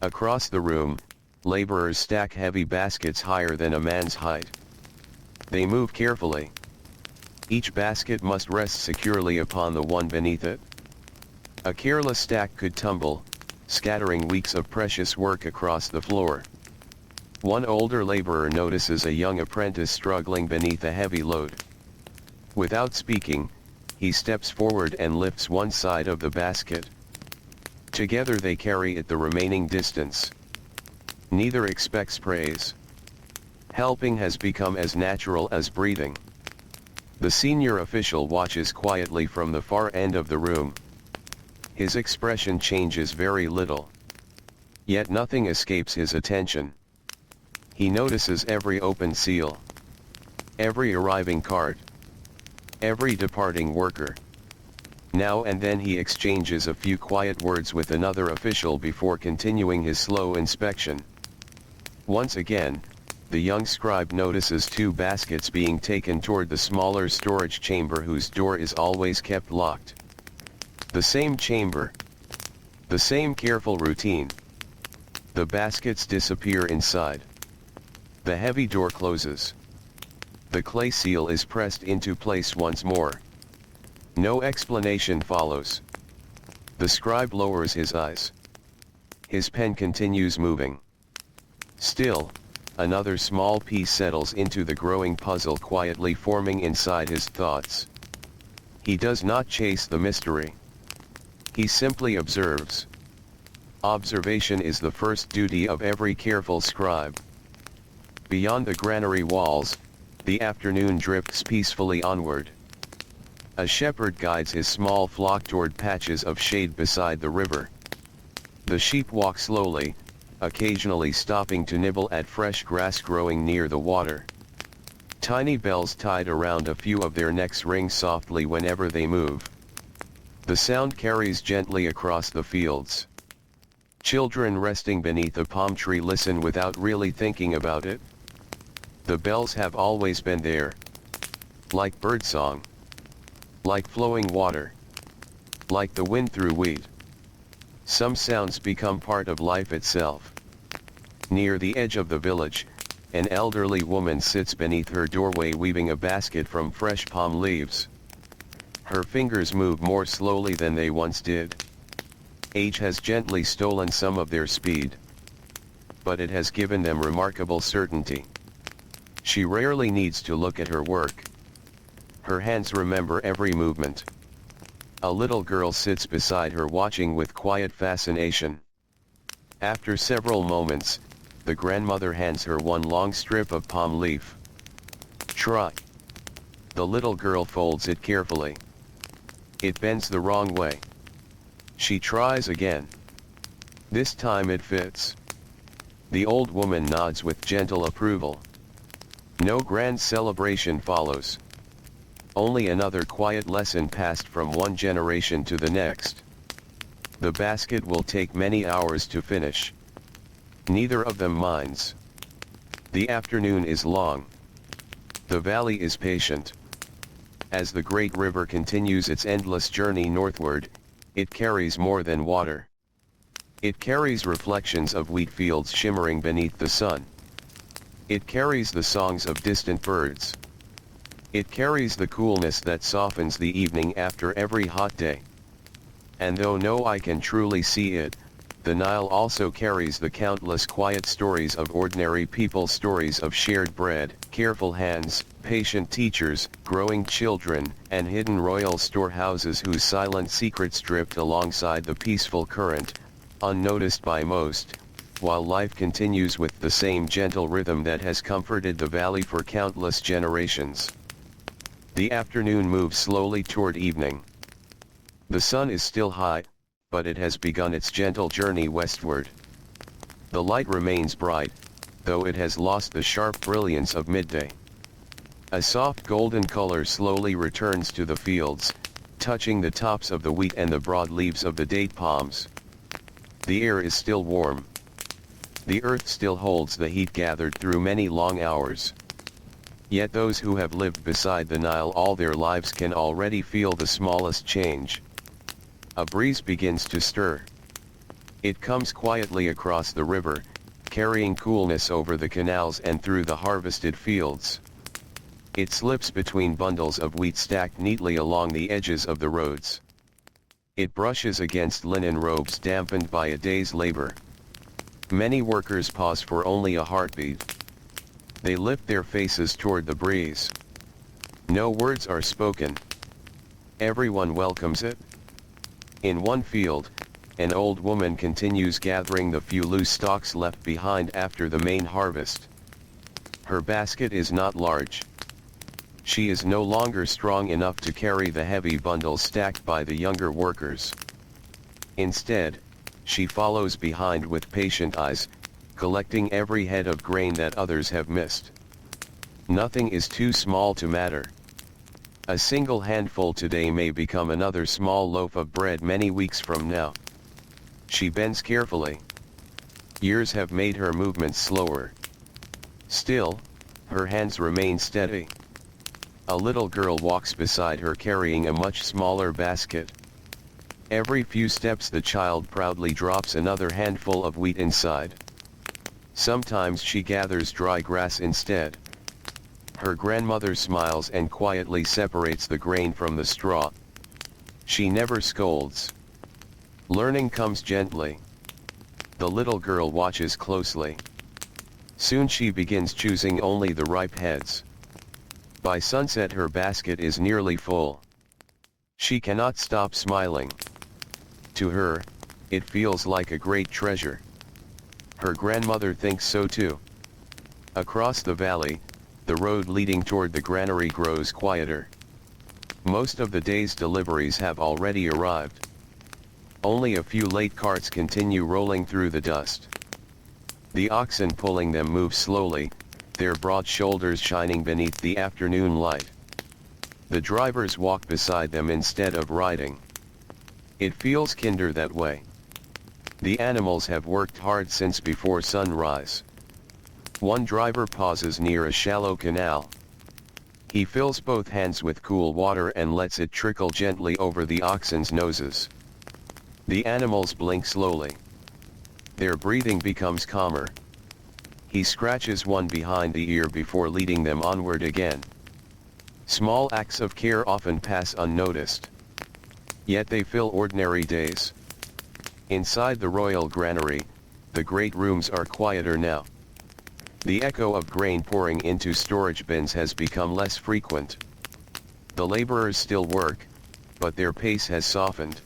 Across the room, laborers stack heavy baskets higher than a man's height. They move carefully. Each basket must rest securely upon the one beneath it. A careless stack could tumble, scattering weeks of precious work across the floor. One older laborer notices a young apprentice struggling beneath a heavy load. Without speaking, he steps forward and lifts one side of the basket. Together they carry it the remaining distance. Neither expects praise. Helping has become as natural as breathing. The senior official watches quietly from the far end of the room. His expression changes very little. Yet nothing escapes his attention. He notices every open seal. Every arriving cart. Every departing worker. Now and then he exchanges a few quiet words with another official before continuing his slow inspection. Once again, the young scribe notices 2 baskets being taken toward the smaller storage chamber whose door is always kept locked. The same chamber. The same careful routine. The baskets disappear inside. The heavy door closes. The clay seal is pressed into place once more. No explanation follows. The scribe lowers his eyes. His pen continues moving. Still, another small piece settles into the growing puzzle quietly forming inside his thoughts. He does not chase the mystery. He simply observes. Observation is the first duty of every careful scribe. Beyond the granary walls, the afternoon drifts peacefully onward. A shepherd guides his small flock toward patches of shade beside the river. The sheep walk slowly, occasionally stopping to nibble at fresh grass growing near the water. Tiny bells tied around a few of their necks ring softly whenever they move. The sound carries gently across the fields. Children resting beneath a palm tree listen without really thinking about it. The bells have always been there. Like birdsong. Like flowing water. Like the wind through wheat. Some sounds become part of life itself. Near the edge of the village, an elderly woman sits beneath her doorway weaving a basket from fresh palm leaves. Her fingers move more slowly than they once did. Age has gently stolen some of their speed. But it has given them remarkable certainty. She rarely needs to look at her work. Her hands remember every movement. A little girl sits beside her watching with quiet fascination. After several moments, the grandmother hands her one long strip of palm leaf. Try. The little girl folds it carefully. It bends the wrong way. She tries again. This time it fits. The old woman nods with gentle approval. No grand celebration follows. Only another quiet lesson passed from one generation to the next. The basket will take many hours to finish. Neither of them minds. The afternoon is long. The valley is patient. As the great river continues its endless journey northward, it carries more than water. It carries reflections of wheat fields shimmering beneath the sun. It carries the songs of distant birds. It carries the coolness that softens the evening after every hot day. And though no eye can truly see it, the Nile also carries the countless quiet stories of ordinary people, stories of shared bread, careful hands, patient teachers, growing children, and hidden royal storehouses whose silent secrets drift alongside the peaceful current, unnoticed by most, while life continues with the same gentle rhythm that has comforted the valley for countless generations. The afternoon moves slowly toward evening. The sun is still high, but it has begun its gentle journey westward. The light remains bright, though it has lost the sharp brilliance of midday. A soft golden color slowly returns to the fields, touching the tops of the wheat and the broad leaves of the date palms. The air is still warm. The earth still holds the heat gathered through many long hours. Yet those who have lived beside the Nile all their lives can already feel the smallest change. A breeze begins to stir. It comes quietly across the river, carrying coolness over the canals and through the harvested fields. It slips between bundles of wheat stacked neatly along the edges of the roads. It brushes against linen robes dampened by a day's labor. Many workers pause for only a heartbeat. They lift their faces toward the breeze. No words are spoken. Everyone welcomes it. In one field, an old woman continues gathering the few loose stalks left behind after the main harvest. Her basket is not large. She is no longer strong enough to carry the heavy bundles stacked by the younger workers. Instead, she follows behind with patient eyes, collecting every head of grain that others have missed. Nothing is too small to matter. A single handful today may become another small loaf of bread many weeks from now. She bends carefully. Years have made her movements slower. Still, her hands remain steady. A little girl walks beside her carrying a much smaller basket. Every few steps the child proudly drops another handful of wheat inside. Sometimes she gathers dry grass instead. Her grandmother smiles and quietly separates the grain from the straw. She never scolds. Learning comes gently. The little girl watches closely. Soon she begins choosing only the ripe heads. By sunset her basket is nearly full. She cannot stop smiling. To her, it feels like a great treasure. Her grandmother thinks so too. Across the valley, the road leading toward the granary grows quieter. Most of the day's deliveries have already arrived. Only a few late carts continue rolling through the dust. The oxen pulling them move slowly, their broad shoulders shining beneath the afternoon light. The drivers walk beside them instead of riding. It feels kinder that way. The animals have worked hard since before sunrise. One driver pauses near a shallow canal. He fills both hands with cool water and lets it trickle gently over the oxen's noses. The animals blink slowly. Their breathing becomes calmer. He scratches one behind the ear before leading them onward again. Small acts of care often pass unnoticed. Yet they fill ordinary days. Inside the royal granary, the great rooms are quieter now. The echo of grain pouring into storage bins has become less frequent. The laborers still work, but their pace has softened.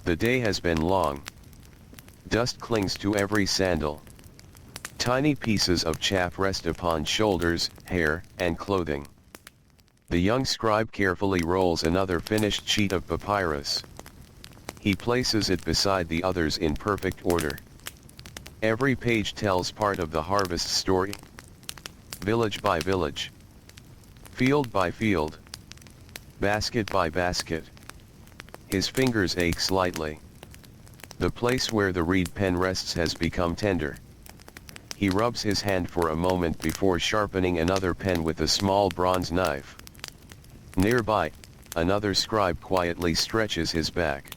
The day has been long. Dust clings to every sandal. Tiny pieces of chaff rest upon shoulders, hair, and clothing. The young scribe carefully rolls another finished sheet of papyrus. He places it beside the others in perfect order. Every page tells part of the harvest story. Village by village. Field by field. Basket by basket. His fingers ache slightly. The place where the reed pen rests has become tender. He rubs his hand for a moment before sharpening another pen with a small bronze knife. Nearby, another scribe quietly stretches his back.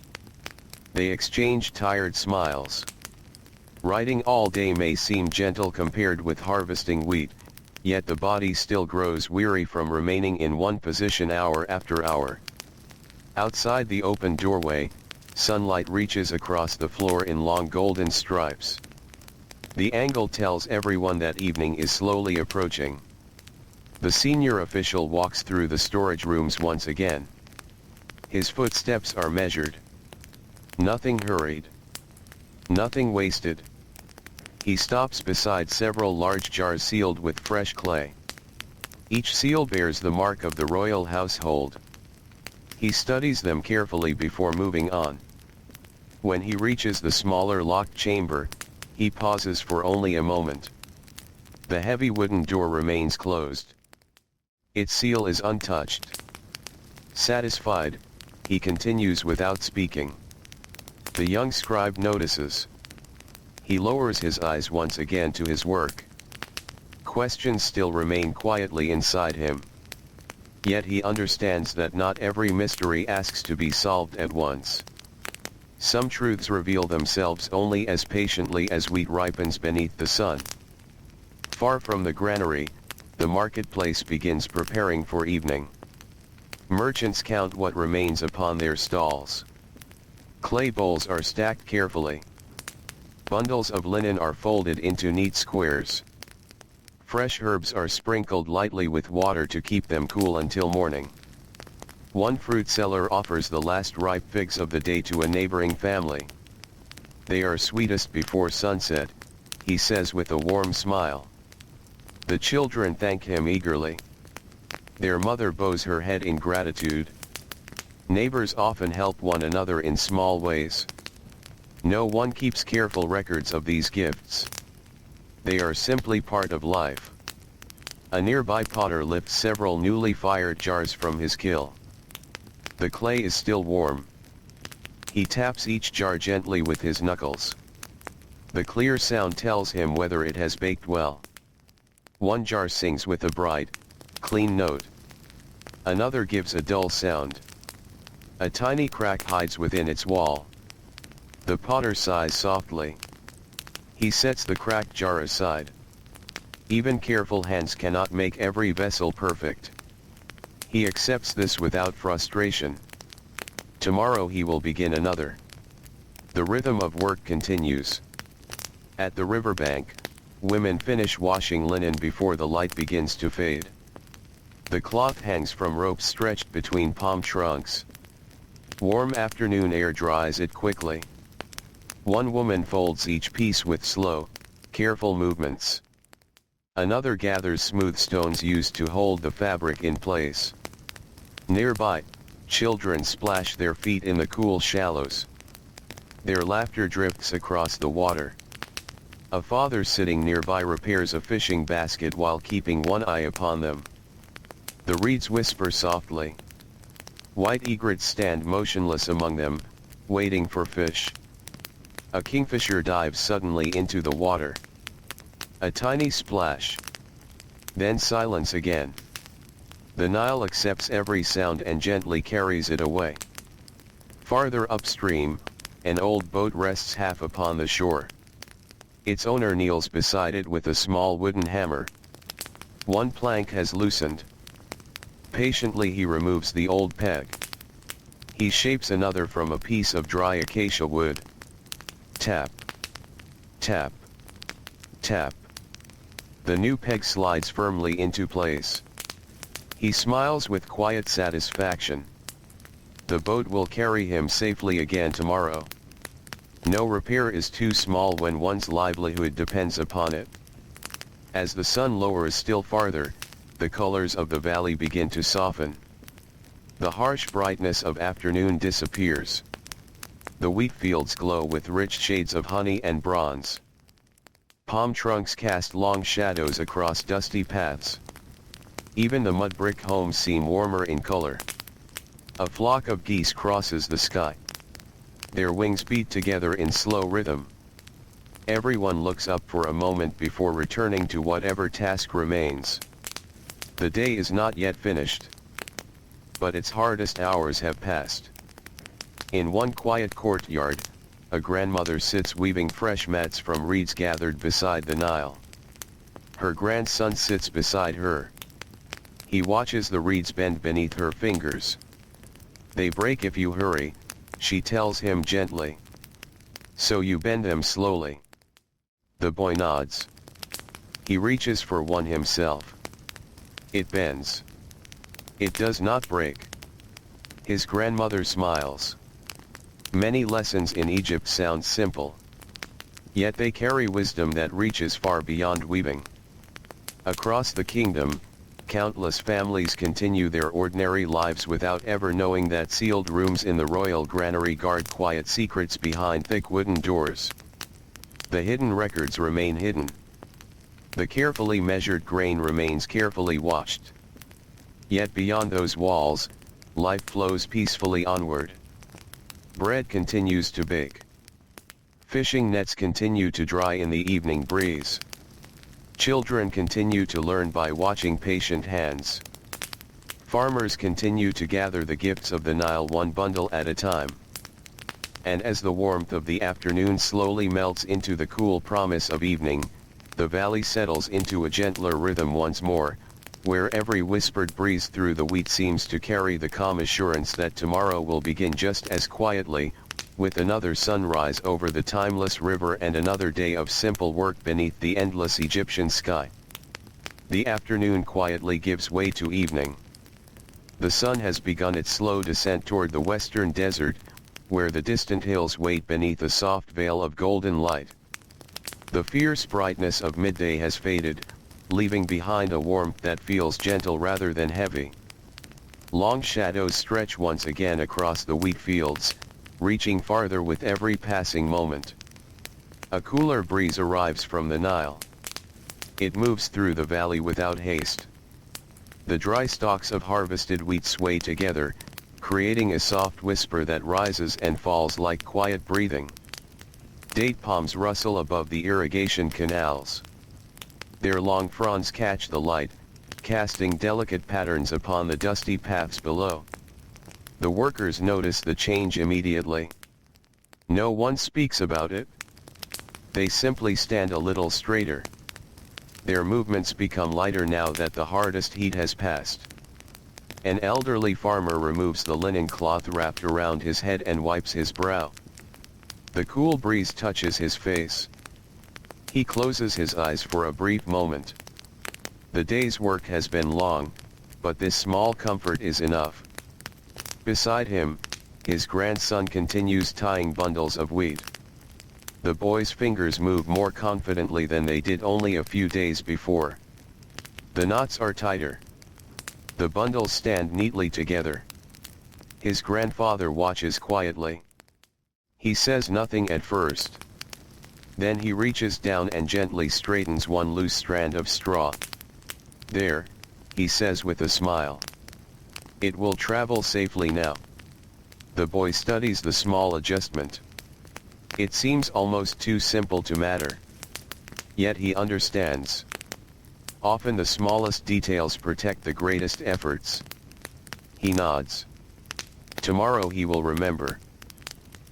They exchange tired smiles. Writing all day may seem gentle compared with harvesting wheat, yet the body still grows weary from remaining in one position hour after hour. Outside the open doorway, sunlight reaches across the floor in long golden stripes. The angle tells everyone that evening is slowly approaching. The senior official walks through the storage rooms once again. His footsteps are measured. Nothing hurried. Nothing wasted. He stops beside several large jars sealed with fresh clay. Each seal bears the mark of the royal household. He studies them carefully before moving on. When he reaches the smaller locked chamber, he pauses for only a moment. The heavy wooden door remains closed. Its seal is untouched. Satisfied, he continues without speaking. The young scribe notices. He lowers his eyes once again to his work. Questions still remain quietly inside him. Yet he understands that not every mystery asks to be solved at once. Some truths reveal themselves only as patiently as wheat ripens beneath the sun. Far from the granary, the marketplace begins preparing for evening. Merchants count what remains upon their stalls. Clay bowls are stacked carefully. Bundles of linen are folded into neat squares. Fresh herbs are sprinkled lightly with water to keep them cool until morning. One fruit seller offers the last ripe figs of the day to a neighboring family. They are sweetest before sunset, he says with a warm smile. The children thank him eagerly. Their mother bows her head in gratitude. Neighbors often help one another in small ways. No one keeps careful records of these gifts. They are simply part of life. A nearby potter lifts several newly fired jars from his kiln. The clay is still warm. He taps each jar gently with his knuckles. The clear sound tells him whether it has baked well. One jar sings with a bright, clean note. Another gives a dull sound. A tiny crack hides within its wall. The potter sighs softly. He sets the cracked jar aside. Even careful hands cannot make every vessel perfect. He accepts this without frustration. Tomorrow he will begin another. The rhythm of work continues. At the riverbank, women finish washing linen before the light begins to fade. The cloth hangs from ropes stretched between palm trunks. Warm afternoon air dries it quickly. One woman folds each piece with slow, careful movements. Another gathers smooth stones used to hold the fabric in place. Nearby, children splash their feet in the cool shallows. Their laughter drifts across the water. A father sitting nearby repairs a fishing basket while keeping one eye upon them. The reeds whisper softly. White egrets stand motionless among them, waiting for fish. A kingfisher dives suddenly into the water. A tiny splash. Then silence again. The Nile accepts every sound and gently carries it away. Farther upstream, an old boat rests half upon the shore. Its owner kneels beside it with a small wooden hammer. One plank has loosened. Patiently he removes the old peg. He shapes another from a piece of dry acacia wood. Tap. Tap. Tap. The new peg slides firmly into place. He smiles with quiet satisfaction. The boat will carry him safely again tomorrow. No repair is too small when one's livelihood depends upon it. As the sun lowers still farther, the colors of the valley begin to soften. The harsh brightness of afternoon disappears. The wheat fields glow with rich shades of honey and bronze. Palm trunks cast long shadows across dusty paths. Even the mud brick homes seem warmer in color. A flock of geese crosses the sky. Their wings beat together in slow rhythm. Everyone looks up for a moment before returning to whatever task remains. The day is not yet finished. But its hardest hours have passed. In one quiet courtyard, a grandmother sits weaving fresh mats from reeds gathered beside the Nile. Her grandson sits beside her. He watches the reeds bend beneath her fingers. They break if you hurry, she tells him gently. So you bend them slowly. The boy nods. He reaches for one himself. It bends. It does not break. His grandmother smiles. Many lessons in Egypt sound simple. Yet they carry wisdom that reaches far beyond weaving. Across the kingdom, countless families continue their ordinary lives without ever knowing that sealed rooms in the royal granary guard quiet secrets behind thick wooden doors. The hidden records remain hidden. The carefully measured grain remains carefully watched. Yet beyond those walls, life flows peacefully onward. Bread continues to bake. Fishing nets continue to dry in the evening breeze. Children continue to learn by watching patient hands. Farmers continue to gather the gifts of the Nile one bundle at a time. And as the warmth of the afternoon slowly melts into the cool promise of evening, the valley settles into a gentler rhythm once more, where every whispered breeze through the wheat seems to carry the calm assurance that tomorrow will begin just as quietly, with another sunrise over the timeless river and another day of simple work beneath the endless Egyptian sky. The afternoon quietly gives way to evening. The sun has begun its slow descent toward the western desert, where the distant hills wait beneath a soft veil of golden light. The fierce brightness of midday has faded, leaving behind a warmth that feels gentle rather than heavy. Long shadows stretch once again across the wheat fields, reaching farther with every passing moment. A cooler breeze arrives from the Nile. It moves through the valley without haste. The dry stalks of harvested wheat sway together, creating a soft whisper that rises and falls like quiet breathing. Date palms rustle above the irrigation canals. Their long fronds catch the light, casting delicate patterns upon the dusty paths below. The workers notice the change immediately. No one speaks about it. They simply stand a little straighter. Their movements become lighter now that the hardest heat has passed. An elderly farmer removes the linen cloth wrapped around his head and wipes his brow. The cool breeze touches his face. He closes his eyes for a brief moment. The day's work has been long, but this small comfort is enough. Beside him, his grandson continues tying bundles of wheat. The boy's fingers move more confidently than they did only a few days before. The knots are tighter. The bundles stand neatly together. His grandfather watches quietly. He says nothing at first. Then he reaches down and gently straightens one loose strand of straw. "There," he says with a smile. "It will travel safely now." The boy studies the small adjustment. It seems almost too simple to matter. Yet he understands. Often the smallest details protect the greatest efforts. He nods. Tomorrow he will remember.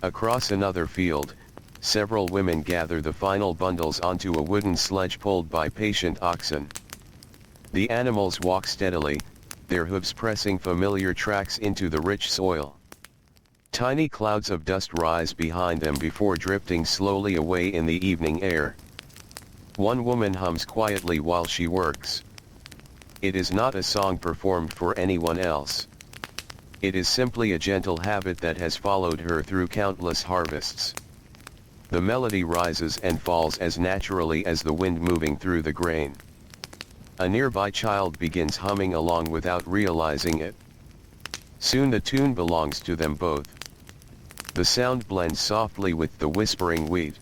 Across another field, several women gather the final bundles onto a wooden sledge pulled by patient oxen. The animals walk steadily, their hooves pressing familiar tracks into the rich soil. Tiny clouds of dust rise behind them before drifting slowly away in the evening air. One woman hums quietly while she works. It is not a song performed for anyone else. It is simply a gentle habit that has followed her through countless harvests. The melody rises and falls as naturally as the wind moving through the grain. A nearby child begins humming along without realizing it. Soon the tune belongs to them both. The sound blends softly with the whispering wheat.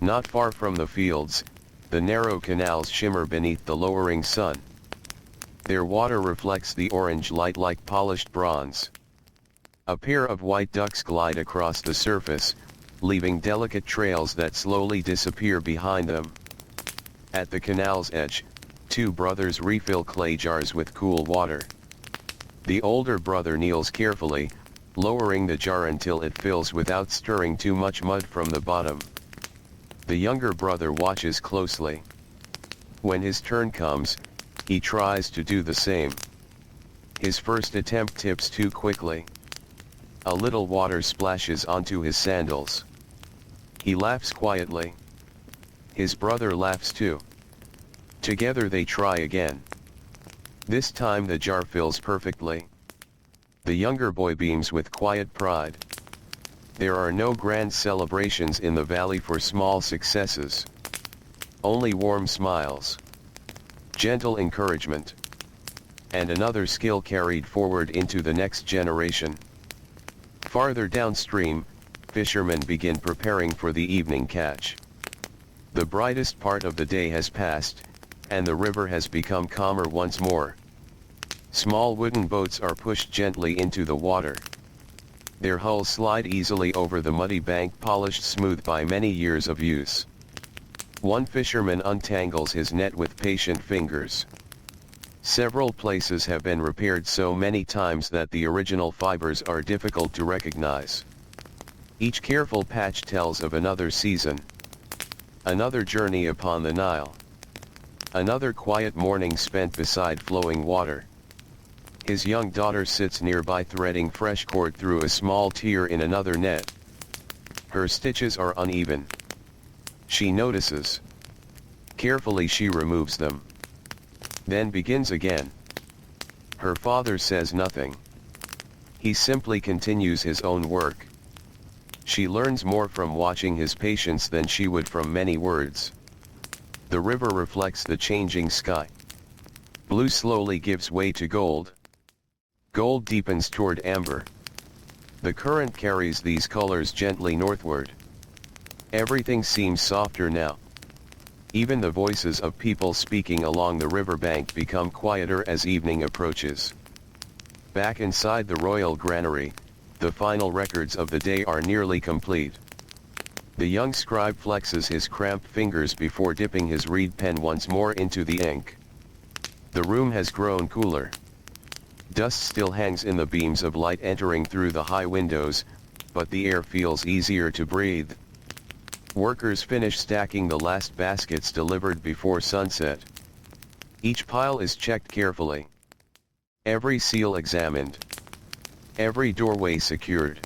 Not far from the fields, the narrow canals shimmer beneath the lowering sun. Their water reflects the orange light like polished bronze. A pair of white ducks glide across the surface, leaving delicate trails that slowly disappear behind them. At the canal's edge, two brothers refill clay jars with cool water. The older brother kneels carefully, lowering the jar until it fills without stirring too much mud from the bottom. The younger brother watches closely. When his turn comes, he tries to do the same. His first attempt tips too quickly. A little water splashes onto his sandals. He laughs quietly. His brother laughs too. Together they try again. This time the jar fills perfectly. The younger boy beams with quiet pride. There are no grand celebrations in the valley for small successes. Only warm smiles. Gentle encouragement. And another skill carried forward into the next generation. Farther downstream, fishermen begin preparing for the evening catch. The brightest part of the day has passed, and the river has become calmer once more. Small wooden boats are pushed gently into the water. Their hulls slide easily over the muddy bank polished smooth by many years of use. One fisherman untangles his net with patient fingers. Several places have been repaired so many times that the original fibers are difficult to recognize. Each careful patch tells of another season. Another journey upon the Nile. Another quiet morning spent beside flowing water. His young daughter sits nearby threading fresh cord through a small tear in another net. Her stitches are uneven. She notices. Carefully she removes them. Then begins again. Her father says nothing. He simply continues his own work. She learns more from watching his patience than she would from many words. The river reflects the changing sky. Blue slowly gives way to gold. Gold deepens toward amber. The current carries these colors gently northward. Everything seems softer now. Even the voices of people speaking along the riverbank become quieter as evening approaches. Back inside the royal granary, the final records of the day are nearly complete. The young scribe flexes his cramped fingers before dipping his reed pen once more into the ink. The room has grown cooler. Dust still hangs in the beams of light entering through the high windows, but the air feels easier to breathe. Workers finish stacking the last baskets delivered before sunset. Each pile is checked carefully. Every seal examined. Every doorway secured.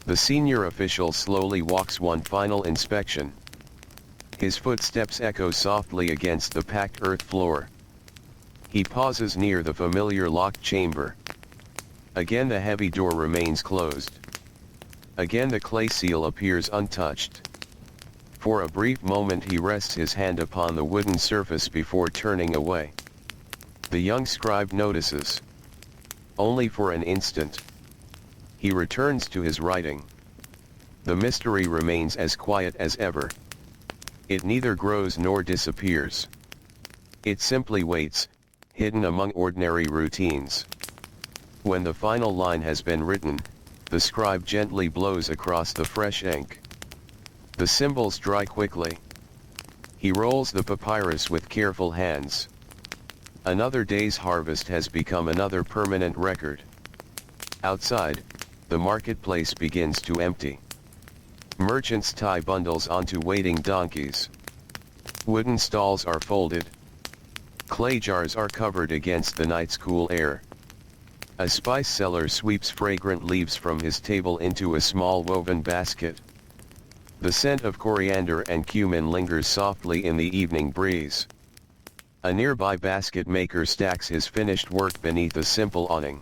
The senior official slowly walks one final inspection. His footsteps echo softly against the packed earth floor. He pauses near the familiar locked chamber. Again the heavy door remains closed. Again the clay seal appears untouched. For a brief moment he rests his hand upon the wooden surface before turning away. The young scribe notices. Only for an instant. He returns to his writing. The mystery remains as quiet as ever. It neither grows nor disappears. It simply waits, hidden among ordinary routines. When the final line has been written, the scribe gently blows across the fresh ink. The symbols dry quickly. He rolls the papyrus with careful hands. Another day's harvest has become another permanent record. Outside, the marketplace begins to empty. Merchants tie bundles onto waiting donkeys. Wooden stalls are folded. Clay jars are covered against the night's cool air. A spice seller sweeps fragrant leaves from his table into a small woven basket. The scent of coriander and cumin lingers softly in the evening breeze. A nearby basket maker stacks his finished work beneath a simple awning.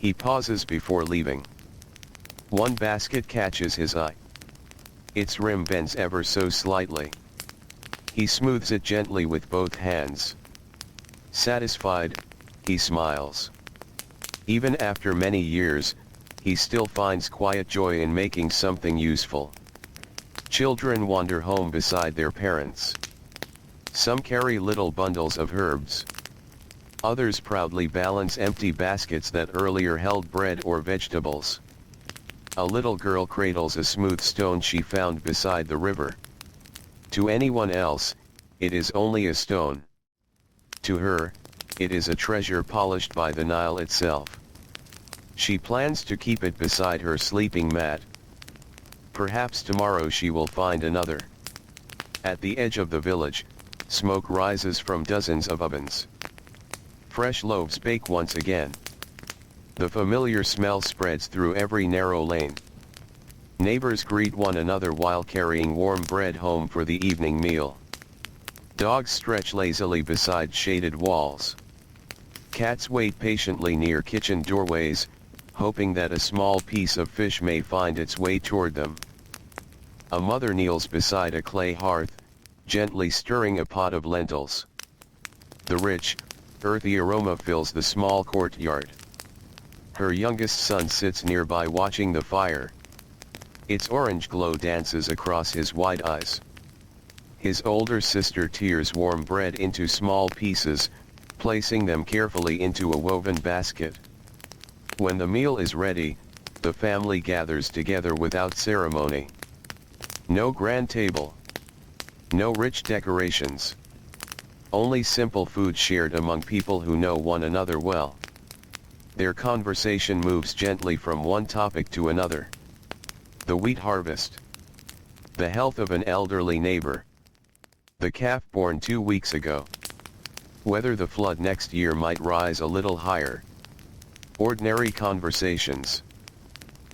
He pauses before leaving. One basket catches his eye. Its rim bends ever so slightly. He smooths it gently with both hands. Satisfied, he smiles. Even after many years, he still finds quiet joy in making something useful. Children wander home beside their parents. Some carry little bundles of herbs. Others proudly balance empty baskets that earlier held bread or vegetables. A little girl cradles a smooth stone she found beside the river. To anyone else, it is only a stone. To her, it is a treasure polished by the Nile itself. She plans to keep it beside her sleeping mat. Perhaps tomorrow she will find another. At the edge of the village, smoke rises from dozens of ovens. Fresh loaves bake once again. The familiar smell spreads through every narrow lane. Neighbors greet one another while carrying warm bread home for the evening meal. Dogs stretch lazily beside shaded walls. Cats wait patiently near kitchen doorways, hoping that a small piece of fish may find its way toward them. A mother kneels beside a clay hearth, gently stirring a pot of lentils. The rich, earthy aroma fills the small courtyard. Her youngest son sits nearby watching the fire. Its orange glow dances across his wide eyes. His older sister tears warm bread into small pieces, placing them carefully into a woven basket. When the meal is ready, the family gathers together without ceremony. No grand table. No rich decorations. Only simple food shared among people who know one another well. Their conversation moves gently from one topic to another. The wheat harvest. The health of an elderly neighbor. The calf born 2 weeks ago. Whether the flood next year might rise a little higher. Ordinary conversations.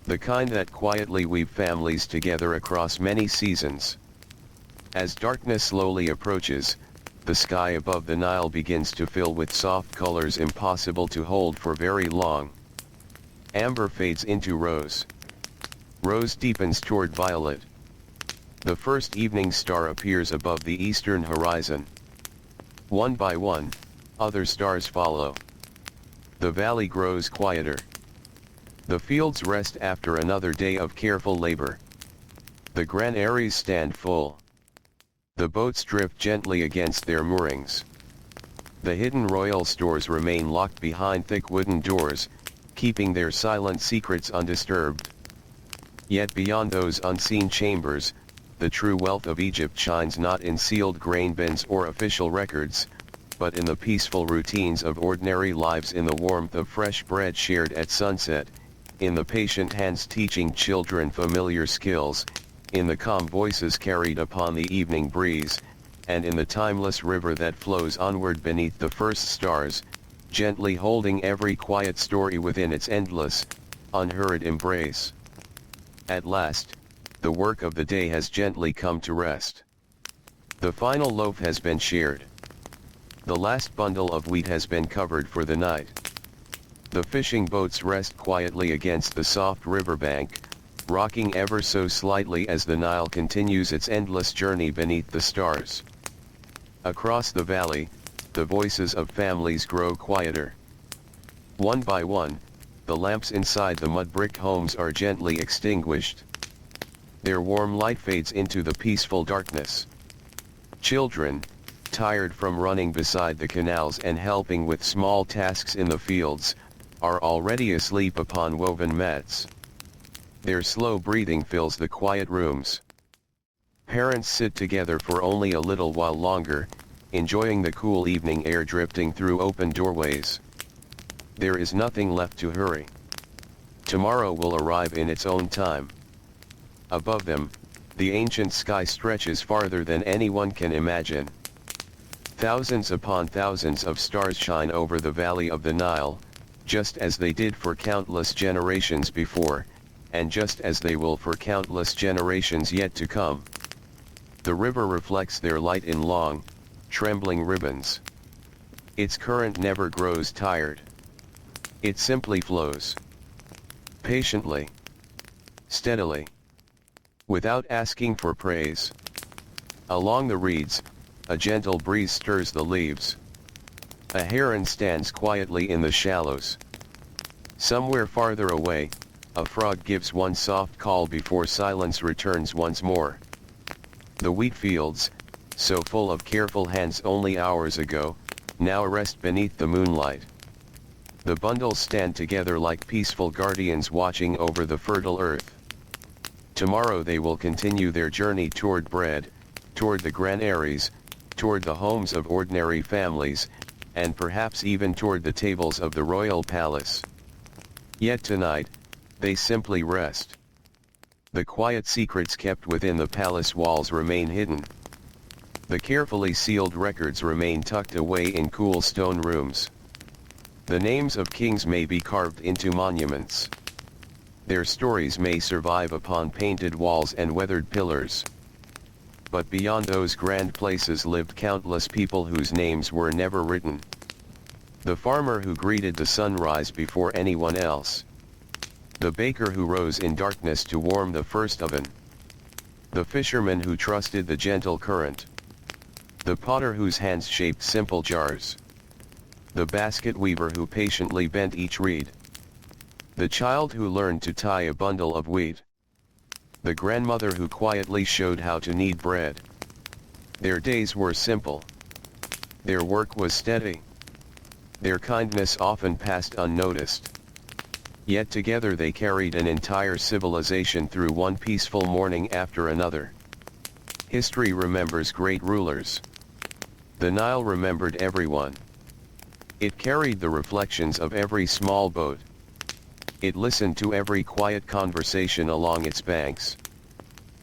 The kind that quietly weave families together across many seasons. As darkness slowly approaches, the sky above the Nile begins to fill with soft colors impossible to hold for very long. Amber fades into rose. Rose deepens toward violet. The first evening star appears above the eastern horizon. One by one, other stars follow. The valley grows quieter. The fields rest after another day of careful labor. The granaries stand full. The boats drift gently against their moorings. The hidden royal stores remain locked behind thick wooden doors, keeping their silent secrets undisturbed. Yet beyond those unseen chambers, the true wealth of Egypt shines not in sealed grain bins or official records, but in the peaceful routines of ordinary lives, in the warmth of fresh bread shared at sunset, in the patient hands teaching children familiar skills, in the calm voices carried upon the evening breeze, and in the timeless river that flows onward beneath the first stars, gently holding every quiet story within its endless, unhurried embrace. At last, the work of the day has gently come to rest. The final loaf has been shared. The last bundle of wheat has been covered for the night. The fishing boats rest quietly against the soft riverbank, rocking ever so slightly as the Nile continues its endless journey beneath the stars. Across the valley, the voices of families grow quieter. One by one, the lamps inside the mud brick homes are gently extinguished. Their warm light fades into the peaceful darkness. Children, tired from running beside the canals and helping with small tasks in the fields, are already asleep upon woven mats. Their slow breathing fills the quiet rooms. Parents sit together for only a little while longer, enjoying the cool evening air drifting through open doorways. There is nothing left to hurry. Tomorrow will arrive in its own time. Above them, the ancient sky stretches farther than anyone can imagine. Thousands upon thousands of stars shine over the valley of the Nile, just as they did for countless generations before, and just as they will for countless generations yet to come. The river reflects their light in long, trembling ribbons. Its current never grows tired. It simply flows. Patiently. Steadily. Without asking for praise. Along the reeds, a gentle breeze stirs the leaves. A heron stands quietly in the shallows. Somewhere farther away, a frog gives one soft call before silence returns once more. The wheat fields, so full of careful hands only hours ago, now rest beneath the moonlight. The bundles stand together like peaceful guardians watching over the fertile earth. Tomorrow they will continue their journey toward bread, toward the granaries, toward the homes of ordinary families, and perhaps even toward the tables of the royal palace. Yet tonight, they simply rest. The quiet secrets kept within the palace walls remain hidden. The carefully sealed records remain tucked away in cool stone rooms. The names of kings may be carved into monuments. Their stories may survive upon painted walls and weathered pillars. But beyond those grand places lived countless people whose names were never written. The farmer who greeted the sunrise before anyone else. The baker who rose in darkness to warm the first oven. The fisherman who trusted the gentle current. The potter whose hands shaped simple jars. The basket weaver who patiently bent each reed. The child who learned to tie a bundle of wheat. The grandmother who quietly showed how to knead bread. Their days were simple. Their work was steady. Their kindness often passed unnoticed. Yet together they carried an entire civilization through one peaceful morning after another. History remembers great rulers. The Nile remembered everyone. It carried the reflections of every small boat. It listened to every quiet conversation along its banks.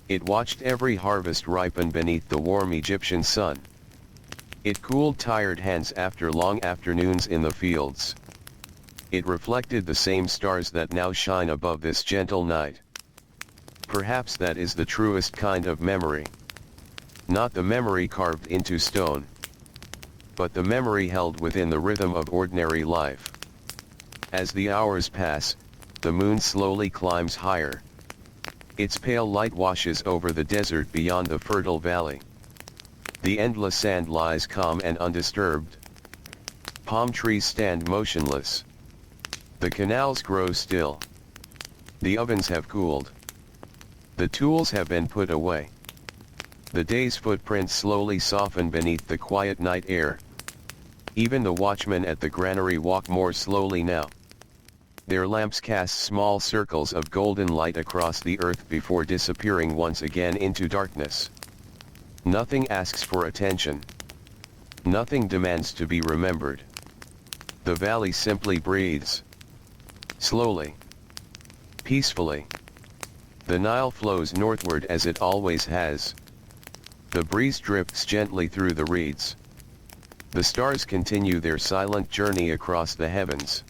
It watched every harvest ripen beneath the warm Egyptian sun. It cooled tired hands after long afternoons in the fields. It reflected the same stars that now shine above this gentle night. Perhaps that is the truest kind of memory. Not the memory carved into stone, but the memory held within the rhythm of ordinary life. As the hours pass, the moon slowly climbs higher. Its pale light washes over the desert beyond the fertile valley. The endless sand lies calm and undisturbed. Palm trees stand motionless. The canals grow still. The ovens have cooled. The tools have been put away. The day's footprints slowly soften beneath the quiet night air. Even the watchmen at the granary walk more slowly now. Their lamps cast small circles of golden light across the earth before disappearing once again into darkness. Nothing asks for attention. Nothing demands to be remembered. The valley simply breathes. Slowly. Peacefully. The Nile flows northward as it always has. The breeze drifts gently through the reeds. The stars continue their silent journey across the heavens.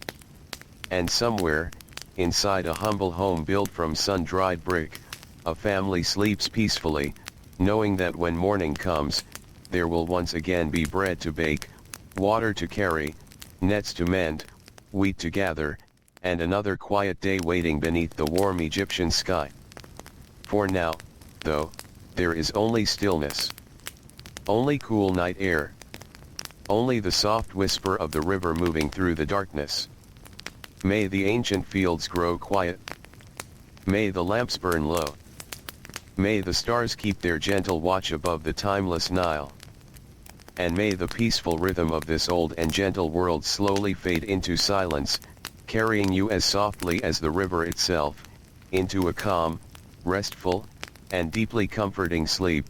And somewhere, inside a humble home built from sun-dried brick, a family sleeps peacefully, knowing that when morning comes, there will once again be bread to bake, water to carry, nets to mend, wheat to gather, and another quiet day waiting beneath the warm Egyptian sky. For now, though, there is only stillness. Only cool night air. Only the soft whisper of the river moving through the darkness. May the ancient fields grow quiet. May the lamps burn low. May the stars keep their gentle watch above the timeless Nile. And may the peaceful rhythm of this old and gentle world slowly fade into silence, carrying you as softly as the river itself, into a calm, restful, and deeply comforting sleep.